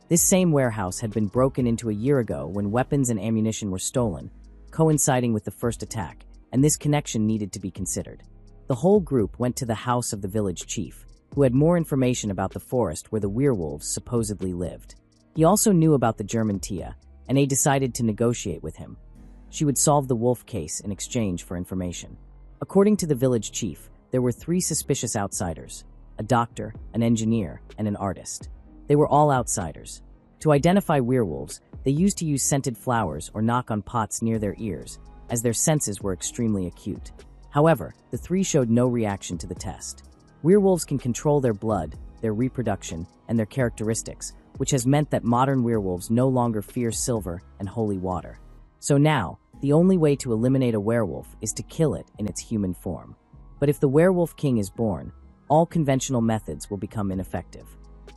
This same warehouse had been broken into a year ago when weapons and ammunition were stolen, coinciding with the first attack, and this connection needed to be considered. The whole group went to the house of the village chief, who had more information about the forest where the werewolves supposedly lived. He also knew about the German Tia, and they decided to negotiate with him. She would solve the wolf case in exchange for information. According to the village chief, there were 3 suspicious outsiders: a doctor, an engineer, and an artist. They were all outsiders. To identify werewolves, they used to use scented flowers or knock on pots near their ears, as their senses were extremely acute. However, the 3 showed no reaction to the test. Werewolves can control their blood, their reproduction, and their characteristics, which has meant that modern werewolves no longer fear silver and holy water. So now, the only way to eliminate a werewolf is to kill it in its human form. But if the Werewolf King is born, all conventional methods will become ineffective.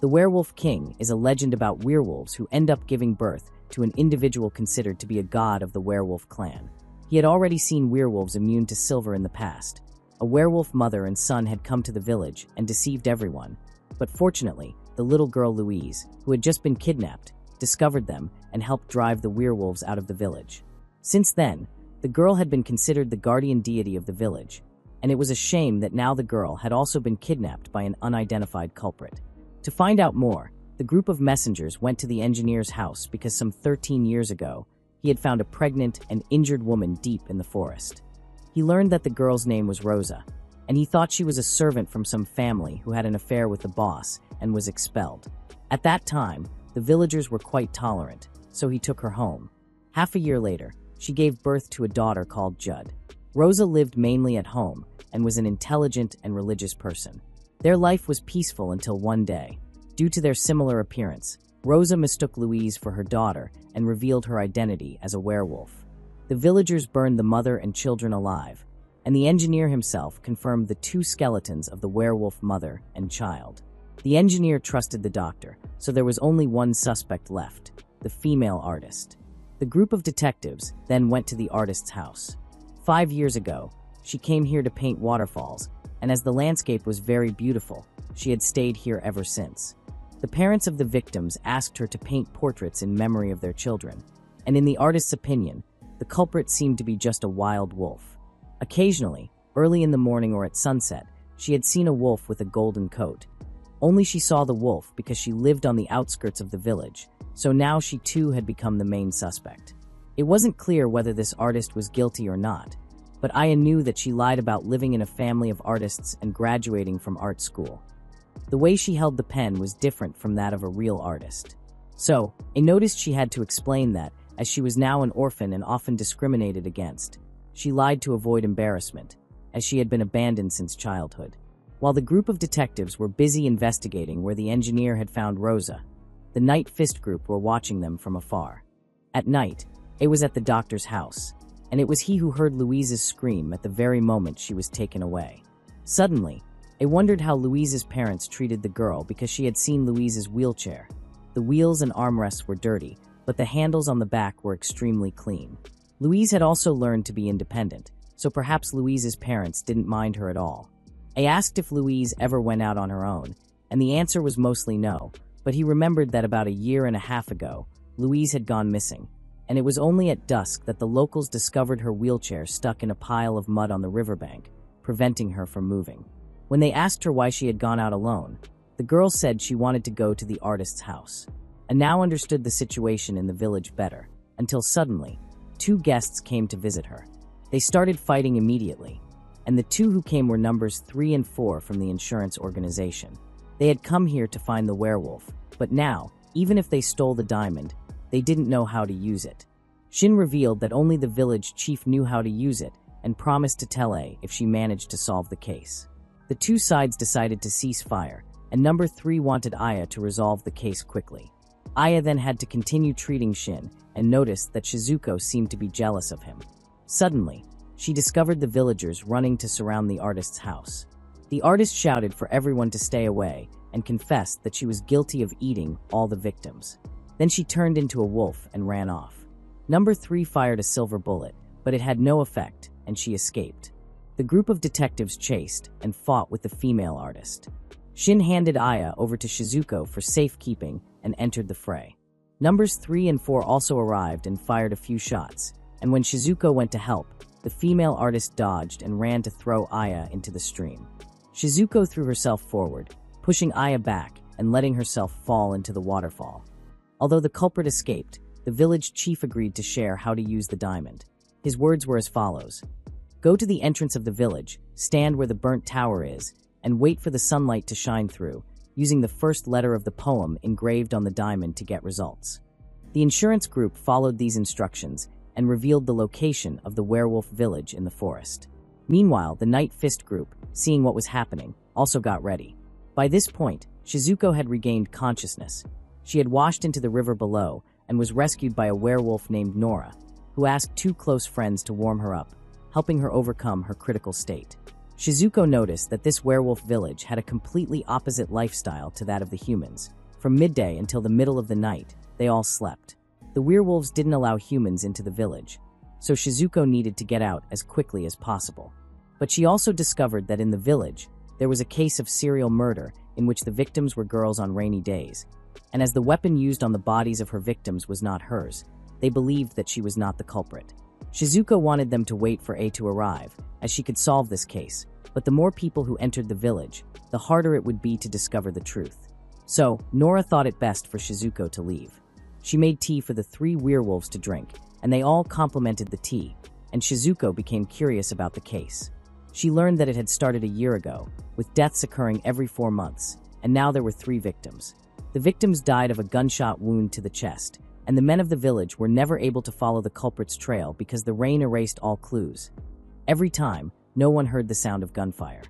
The Werewolf King is a legend about werewolves who end up giving birth to an individual considered to be a god of the werewolf clan. He had already seen werewolves immune to silver in the past. A werewolf mother and son had come to the village and deceived everyone. But fortunately, the little girl Louise, who had just been kidnapped, discovered them and helped drive the werewolves out of the village. Since then, the girl had been considered the guardian deity of the village, and it was a shame that now the girl had also been kidnapped by an unidentified culprit. To find out more, the group of messengers went to the engineer's house because some 13 years ago, he had found a pregnant and injured woman deep in the forest. He learned that the girl's name was Rosa, and he thought she was a servant from some family who had an affair with the boss and was expelled. At that time, the villagers were quite tolerant, so he took her home. Half a year later, she gave birth to a daughter called Judd. Rosa lived mainly at home and was an intelligent and religious person. Their life was peaceful until one day. Due to their similar appearance, Rosa mistook Louise for her daughter and revealed her identity as a werewolf. The villagers burned the mother and children alive, and the engineer himself confirmed the two skeletons of the werewolf mother and child. The engineer trusted the doctor, so there was only one suspect left, the female artist. The group of detectives then went to the artist's house. 5 years ago, she came here to paint waterfalls, and as the landscape was very beautiful, she had stayed here ever since. The parents of the victims asked her to paint portraits in memory of their children, and in the artist's opinion, the culprit seemed to be just a wild wolf. Occasionally, early in the morning or at sunset, she had seen a wolf with a golden coat. Only she saw the wolf because she lived on the outskirts of the village, so now she too had become the main suspect. It wasn't clear whether this artist was guilty or not, but Aya knew that she lied about living in a family of artists and graduating from art school. The way she held the pen was different from that of a real artist. So, I noticed she had to explain that, as she was now an orphan and often discriminated against. She lied to avoid embarrassment, as she had been abandoned since childhood. While the group of detectives were busy investigating where the engineer had found Rosa, the Nightfist group were watching them from afar. At night, it was at the doctor's house, and it was he who heard Louise's scream at the very moment she was taken away. Suddenly, I wondered how Louise's parents treated the girl because she had seen Louise's wheelchair. The wheels and armrests were dirty, but the handles on the back were extremely clean. Louise had also learned to be independent, so perhaps Louise's parents didn't mind her at all. I asked if Louise ever went out on her own, and the answer was mostly no, but he remembered that about a year and a half ago, Louise had gone missing, and it was only at dusk that the locals discovered her wheelchair stuck in a pile of mud on the riverbank, preventing her from moving. When they asked her why she had gone out alone, the girl said she wanted to go to the artist's house. I now understood the situation in the village better, until suddenly, 2 guests came to visit her. They started fighting immediately, and the 2 who came were numbers 3 and 4 from the insurance organization. They had come here to find the werewolf, but now, even if they stole the diamond, they didn't know how to use it. Shin revealed that only the village chief knew how to use it and promised to tell A if she managed to solve the case. The 2 sides decided to cease fire, and number 3 wanted Aya to resolve the case quickly. Aya then had to continue treating Shin and noticed that Shizuko seemed to be jealous of him. Suddenly, she discovered the villagers running to surround the artist's house. The artist shouted for everyone to stay away and confessed that she was guilty of eating all the victims. Then she turned into a wolf and ran off. Number 3 fired a silver bullet, but it had no effect, and she escaped. The group of detectives chased and fought with the female artist. Shin handed Aya over to Shizuko for safekeeping and entered the fray. Numbers 3 and 4 also arrived and fired a few shots, and when Shizuko went to help, the female artist dodged and ran to throw Aya into the stream. Shizuko threw herself forward, pushing Aya back and letting herself fall into the waterfall. Although the culprit escaped, the village chief agreed to share how to use the diamond. His words were as follows: "Go to the entrance of the village, stand where the burnt tower is, and wait for the sunlight to shine through, using the first letter of the poem engraved on the diamond to get results." The insurance group followed these instructions and revealed the location of the werewolf village in the forest. Meanwhile, the Nightfist group, seeing what was happening, also got ready. By this point, Shizuko had regained consciousness. She had washed into the river below and was rescued by a werewolf named Nora, who asked two close friends to warm her up, helping her overcome her critical state. Shizuko noticed that this werewolf village had a completely opposite lifestyle to that of the humans. From midday until the middle of the night, they all slept. The werewolves didn't allow humans into the village, so Shizuko needed to get out as quickly as possible. But she also discovered that in the village, there was a case of serial murder in which the victims were girls on rainy days, and as the weapon used on the bodies of her victims was not hers, they believed that she was not the culprit. Shizuko wanted them to wait for A to arrive, as she could solve this case, but the more people who entered the village, the harder it would be to discover the truth. So, Nora thought it best for Shizuko to leave. She made tea for the three werewolves to drink, and they all complimented the tea, and Shizuko became curious about the case. She learned that it had started a year ago, with deaths occurring every 4 months, and now there were 3 victims. The victims died of a gunshot wound to the chest, and the men of the village were never able to follow the culprit's trail because the rain erased all clues. Every time, no one heard the sound of gunfire.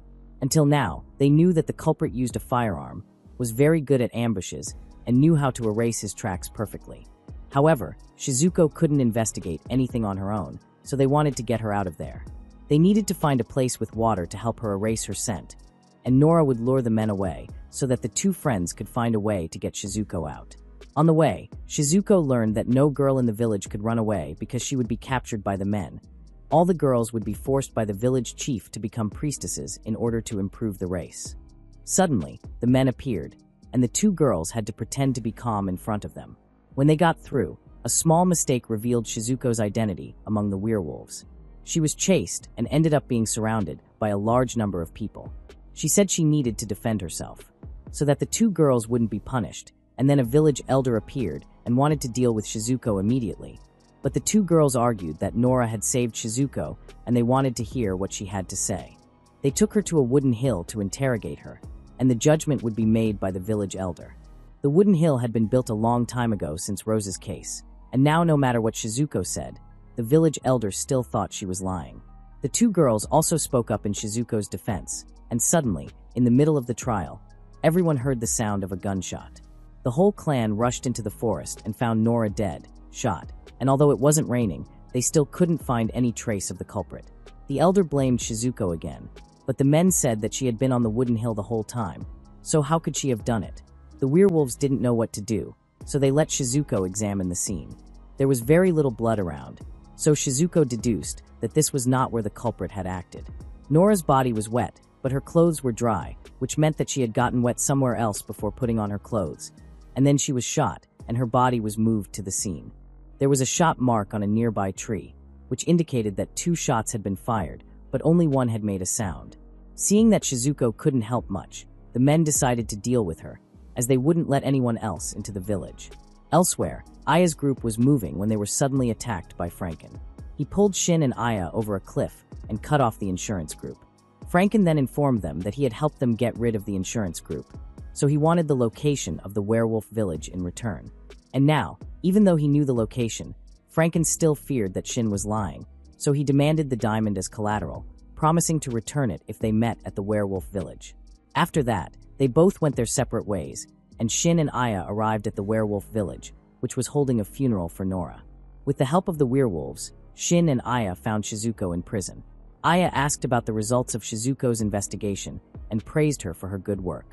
Until now, they knew that the culprit used a firearm, was very good at ambushes, and knew how to erase his tracks perfectly. However, Shizuko couldn't investigate anything on her own, so they wanted to get her out of there. They needed to find a place with water to help her erase her scent, and Nora would lure the men away so that the 2 friends could find a way to get Shizuko out. On the way, Shizuko learned that no girl in the village could run away because she would be captured by the men. All the girls would be forced by the village chief to become priestesses in order to improve the race. Suddenly, the men appeared, and the 2 girls had to pretend to be calm in front of them. When they got through, a small mistake revealed Shizuko's identity among the werewolves. She was chased and ended up being surrounded by a large number of people. She said she needed to defend herself, so that the 2 girls wouldn't be punished, and then a village elder appeared and wanted to deal with Shizuko immediately. But the 2 girls argued that Nora had saved Shizuko, and they wanted to hear what she had to say. They took her to a wooden hill to interrogate her, and the judgment would be made by the village elder. The wooden hill had been built a long time ago since Rose's case, and now no matter what Shizuko said, the village elder still thought she was lying. The 2 girls also spoke up in Shizuko's defense, and suddenly, in the middle of the trial, everyone heard the sound of a gunshot. The whole clan rushed into the forest and found Nora dead, shot, and although it wasn't raining, they still couldn't find any trace of the culprit. The elder blamed Shizuko again, but the men said that she had been on the wooden hill the whole time, so how could she have done it? The werewolves didn't know what to do, so they let Shizuko examine the scene. There was very little blood around, so Shizuko deduced that this was not where the culprit had acted. Nora's body was wet, but her clothes were dry, which meant that she had gotten wet somewhere else before putting on her clothes. And then she was shot, and her body was moved to the scene. There was a shot mark on a nearby tree, which indicated that 2 shots had been fired, but only one had made a sound. Seeing that Shizuko couldn't help much, the men decided to deal with her, as they wouldn't let anyone else into the village. Elsewhere, Aya's group was moving when they were suddenly attacked by Franken. He pulled Shin and Aya over a cliff and cut off the insurance group. Franken then informed them that he had helped them get rid of the insurance group, so he wanted the location of the werewolf village in return. And now, even though he knew the location, Franken still feared that Shin was lying, so he demanded the diamond as collateral, promising to return it if they met at the werewolf village. After that, they both went their separate ways, and Shin and Aya arrived at the werewolf village, which was holding a funeral for Nora. With the help of the werewolves, Shin and Aya found Shizuko in prison. Aya asked about the results of Shizuko's investigation and praised her for her good work.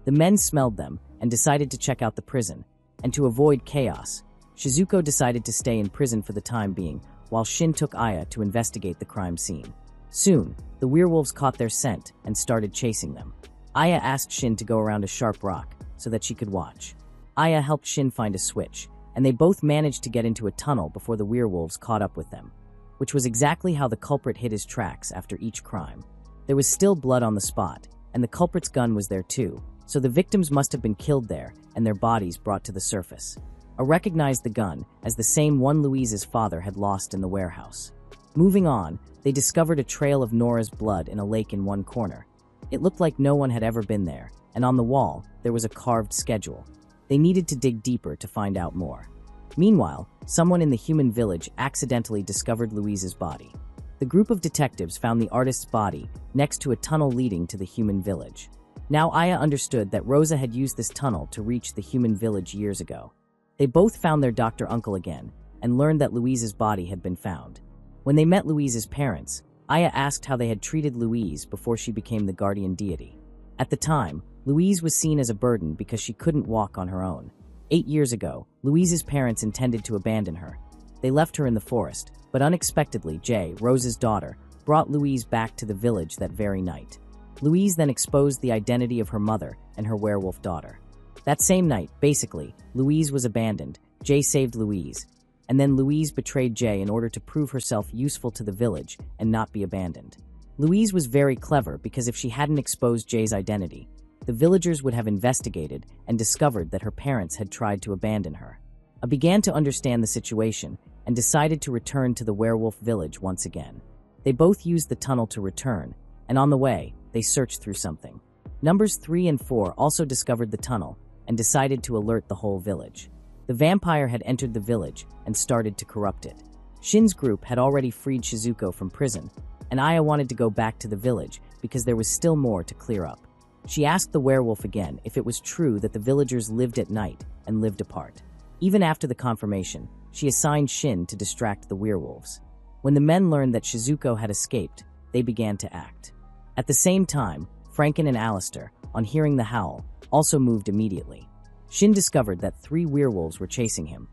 The men smelled them and decided to check out the prison, and to avoid chaos, Shizuko decided to stay in prison for the time being, while Shin took Aya to investigate the crime scene. Soon, the werewolves caught their scent and started chasing them. Aya asked Shin to go around a sharp rock so that she could watch. Aya helped Shin find a switch, and they both managed to get into a tunnel before the werewolves caught up with them, which was exactly how the culprit hid his tracks after each crime. There was still blood on the spot, and the culprit's gun was there too, so the victims must have been killed there and their bodies brought to the surface. A recognized the gun as the same one Louise's father had lost in the warehouse. Moving on, they discovered a trail of Nora's blood in a lake in one corner. It looked like no one had ever been there, and on the wall, there was a carved schedule. They needed to dig deeper to find out more. Meanwhile, someone in the human village accidentally discovered Louise's body. The group of detectives found the artist's body next to a tunnel leading to the human village. Now Aya understood that Rosa had used this tunnel to reach the human village years ago. They both found their doctor uncle again and learned that Louise's body had been found. When they met Louise's parents, Aya asked how they had treated Louise before she became the guardian deity. At the time, Louise was seen as a burden because she couldn't walk on her own. 8 years ago, Louise's parents intended to abandon her. They left her in the forest, but unexpectedly, Jay, Rosa's daughter, brought Louise back to the village that very night. Louise then exposed the identity of her mother and her werewolf daughter. That same night, basically, Louise was abandoned, Jay saved Louise, and then Louise betrayed Jay in order to prove herself useful to the village and not be abandoned. Louise was very clever because if she hadn't exposed Jay's identity, the villagers would have investigated and discovered that her parents had tried to abandon her. I began to understand the situation and decided to return to the werewolf village once again. They both used the tunnel to return, and on the way, they searched through something. Numbers 3 and 4 also discovered the tunnel and decided to alert the whole village. The vampire had entered the village and started to corrupt it. Shin's group had already freed Shizuko from prison, and Aya wanted to go back to the village because there was still more to clear up. She asked the werewolf again if it was true that the villagers lived at night and lived apart. Even after the confirmation, she assigned Shin to distract the werewolves. When the men learned that Shizuko had escaped, they began to act. At the same time, Franken and Alistair, on hearing the howl, also moved immediately. Shin discovered that 3 werewolves were chasing him.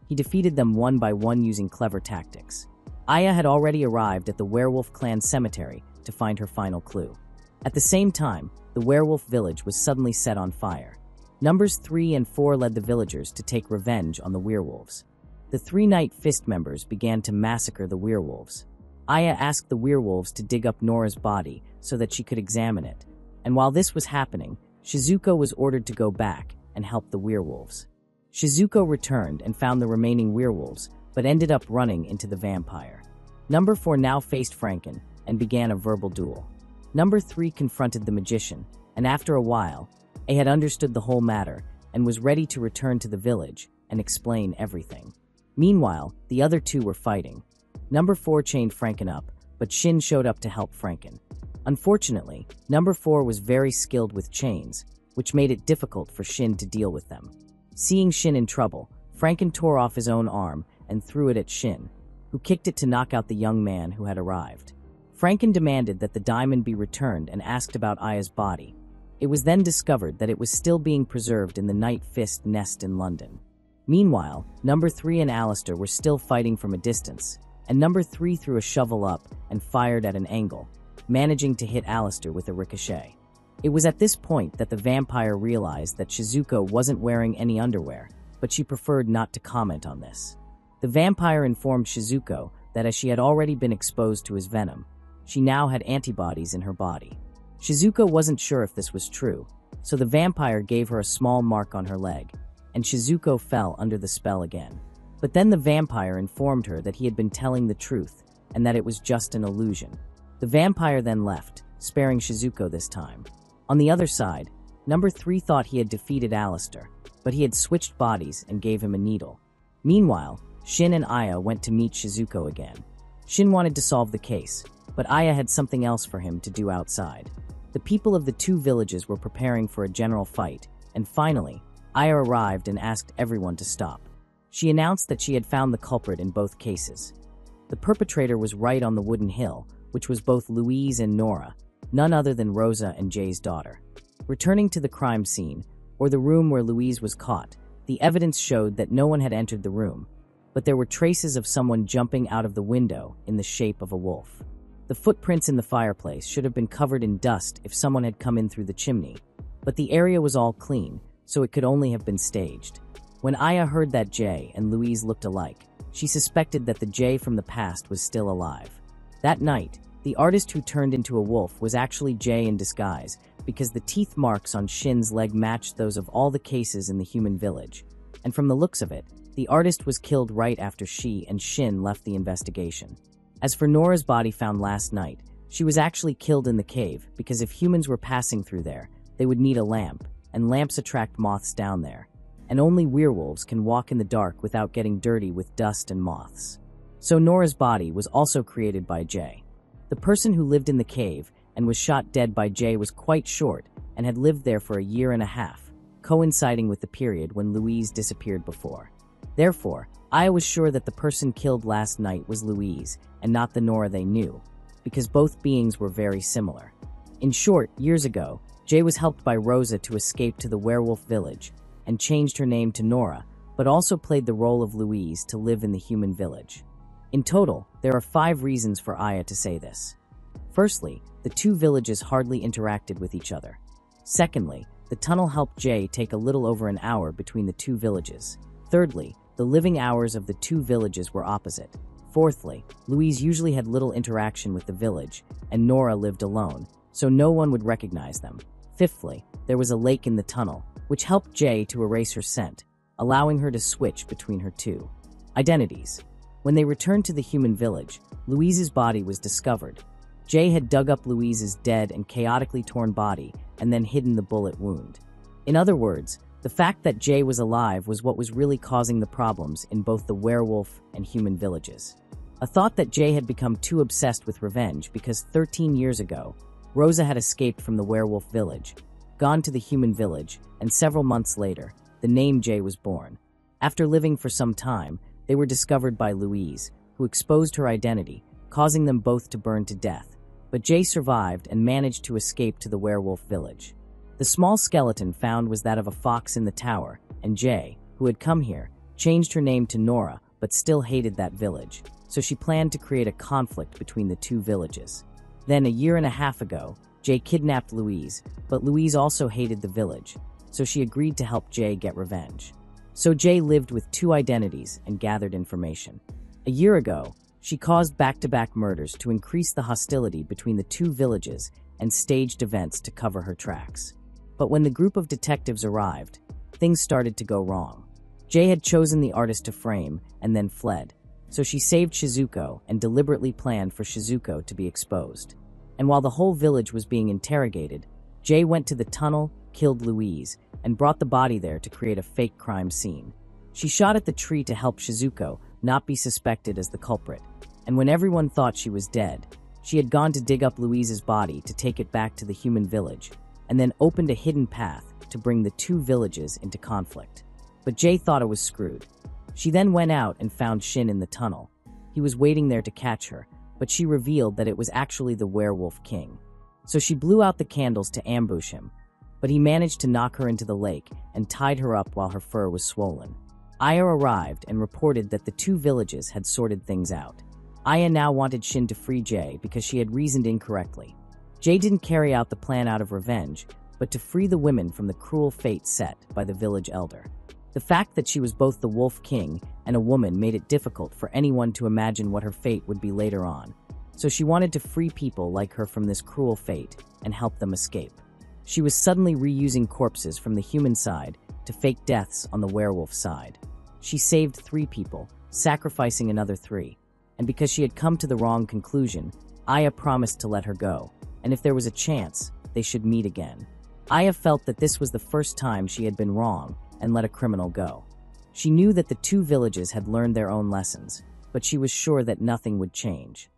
He defeated them one by one using clever tactics. Aya had already arrived at the werewolf clan cemetery to find her final clue. At the same time, the werewolf village was suddenly set on fire. Numbers 3 and 4 led the villagers to take revenge on the werewolves. The 3 Nightfist members began to massacre the werewolves. Aya asked the werewolves to dig up Nora's body so that she could examine it, and while this was happening, Shizuko was ordered to go back and help the werewolves. Shizuko returned and found the remaining werewolves, but ended up running into the vampire. Number 4 now faced Franken and began a verbal duel. Number 3 confronted the magician, and after a while, A had understood the whole matter and was ready to return to the village and explain everything. Meanwhile, the other 2 were fighting. Number 4 chained Franken up, but Shin showed up to help Franken. Unfortunately, Number 4 was very skilled with chains, which made it difficult for Shin to deal with them. Seeing Shin in trouble, Franken tore off his own arm and threw it at Shin, who kicked it to knock out the young man who had arrived. Franken demanded that the diamond be returned and asked about Aya's body. It was then discovered that it was still being preserved in the Nightfist nest in London. Meanwhile, Number 3 and Alistair were still fighting from a distance, and Number 3 threw a shovel up and fired at an angle, managing to hit Alistair with a ricochet. It was at this point that the vampire realized that Shizuko wasn't wearing any underwear, but she preferred not to comment on this. The vampire informed Shizuko that as she had already been exposed to his venom, she now had antibodies in her body. Shizuko wasn't sure if this was true, so the vampire gave her a small mark on her leg, and Shizuko fell under the spell again. But then the vampire informed her that he had been telling the truth, and that it was just an illusion. The vampire then left, sparing Shizuko this time. On the other side, Number 3 thought he had defeated Alistair, but he had switched bodies and gave him a needle. Meanwhile, Shin and Aya went to meet Shizuko again. Shin wanted to solve the case, but Aya had something else for him to do outside. The people of the 2 villages were preparing for a general fight, and finally, Aya arrived and asked everyone to stop. She announced that she had found the culprit in both cases. The perpetrator was right on the wooden hill, which was both Louise and Nora, none other than Rosa and Jay's daughter. Returning to the crime scene, or the room where Louise was caught, the evidence showed that no one had entered the room, but there were traces of someone jumping out of the window in the shape of a wolf. The footprints in the fireplace should have been covered in dust if someone had come in through the chimney, but the area was all clean, so it could only have been staged. When Aya heard that Jay and Louise looked alike, she suspected that the Jay from the past was still alive. That night, the artist who turned into a wolf was actually Jay in disguise because the teeth marks on Shin's leg matched those of all the cases in the human village, and from the looks of it, the artist was killed right after she and Shin left the investigation. As for Nora's body found last night, she was actually killed in the cave because if humans were passing through there, they would need a lamp, and lamps attract moths down there, and only werewolves can walk in the dark without getting dirty with dust and moths. So Nora's body was also created by Jay. The person who lived in the cave and was shot dead by Jay was quite short and had lived there for a year and a half, coinciding with the period when Louise disappeared before. Therefore, Aya was sure that the person killed last night was Louise and not the Nora they knew, because both beings were very similar. In short, years ago, Jay was helped by Rosa to escape to the werewolf village and changed her name to Nora, but also played the role of Louise to live in the human village. In total, there are 5 reasons for Aya to say this. Firstly, the 2 villages hardly interacted with each other. Secondly, the tunnel helped Jay take a little over an hour between the 2 villages. Thirdly, the living hours of the 2 villages were opposite. Fourthly, Louise usually had little interaction with the village, and Nora lived alone, so no one would recognize them. Fifthly, there was a lake in the tunnel, which helped Jay to erase her scent, allowing her to switch between her 2 identities. When they returned to the human village, Louise's body was discovered. Jay had dug up Louise's dead and chaotically torn body and then hidden the bullet wound. In other words, the fact that Jay was alive was what was really causing the problems in both the werewolf and human villages. A thought that Jay had become too obsessed with revenge because 13 years ago, Rosa had escaped from the werewolf village, gone to the human village, and several months later, the name Jay was born. After living for some time, they were discovered by Louise, who exposed her identity, causing them both to burn to death. But Jay survived and managed to escape to the werewolf village. The small skeleton found was that of a fox in the tower, and Jay, who had come here, changed her name to Nora but still hated that village, so she planned to create a conflict between the 2 villages. Then, a year and a half ago, Jay kidnapped Louise, but Louise also hated the village, so she agreed to help Jay get revenge. So Jay lived with 2 identities and gathered information. A year ago, she caused back-to-back murders to increase the hostility between the 2 villages and staged events to cover her tracks. But when the group of detectives arrived, things started to go wrong. Jay had chosen the artist to frame and then fled, so she saved Shizuko and deliberately planned for Shizuko to be exposed. And while the whole village was being interrogated, Jay went to the tunnel, killed Louise, and brought the body there to create a fake crime scene. She shot at the tree to help Shizuko not be suspected as the culprit, and when everyone thought she was dead, she had gone to dig up Louise's body to take it back to the human village, and then opened a hidden path to bring the 2 villages into conflict. But Jay thought it was screwed. She then went out and found Shin in the tunnel. He was waiting there to catch her, but she revealed that it was actually the werewolf king. So she blew out the candles to ambush him, but he managed to knock her into the lake and tied her up while her fur was swollen. Aya arrived and reported that the 2 villages had sorted things out. Aya now wanted Shin to free Jay because she had reasoned incorrectly. Jay didn't carry out the plan out of revenge, but to free the women from the cruel fate set by the village elder. The fact that she was both the Wolf King and a woman made it difficult for anyone to imagine what her fate would be later on, so she wanted to free people like her from this cruel fate and help them escape. She was suddenly reusing corpses from the human side to fake deaths on the werewolf side. She saved 3 people, sacrificing another 3, and because she had come to the wrong conclusion, Aya promised to let her go, and if there was a chance, they should meet again. Aya felt that this was the first time she had been wrong and let a criminal go. She knew that the 2 villages had learned their own lessons, but she was sure that nothing would change.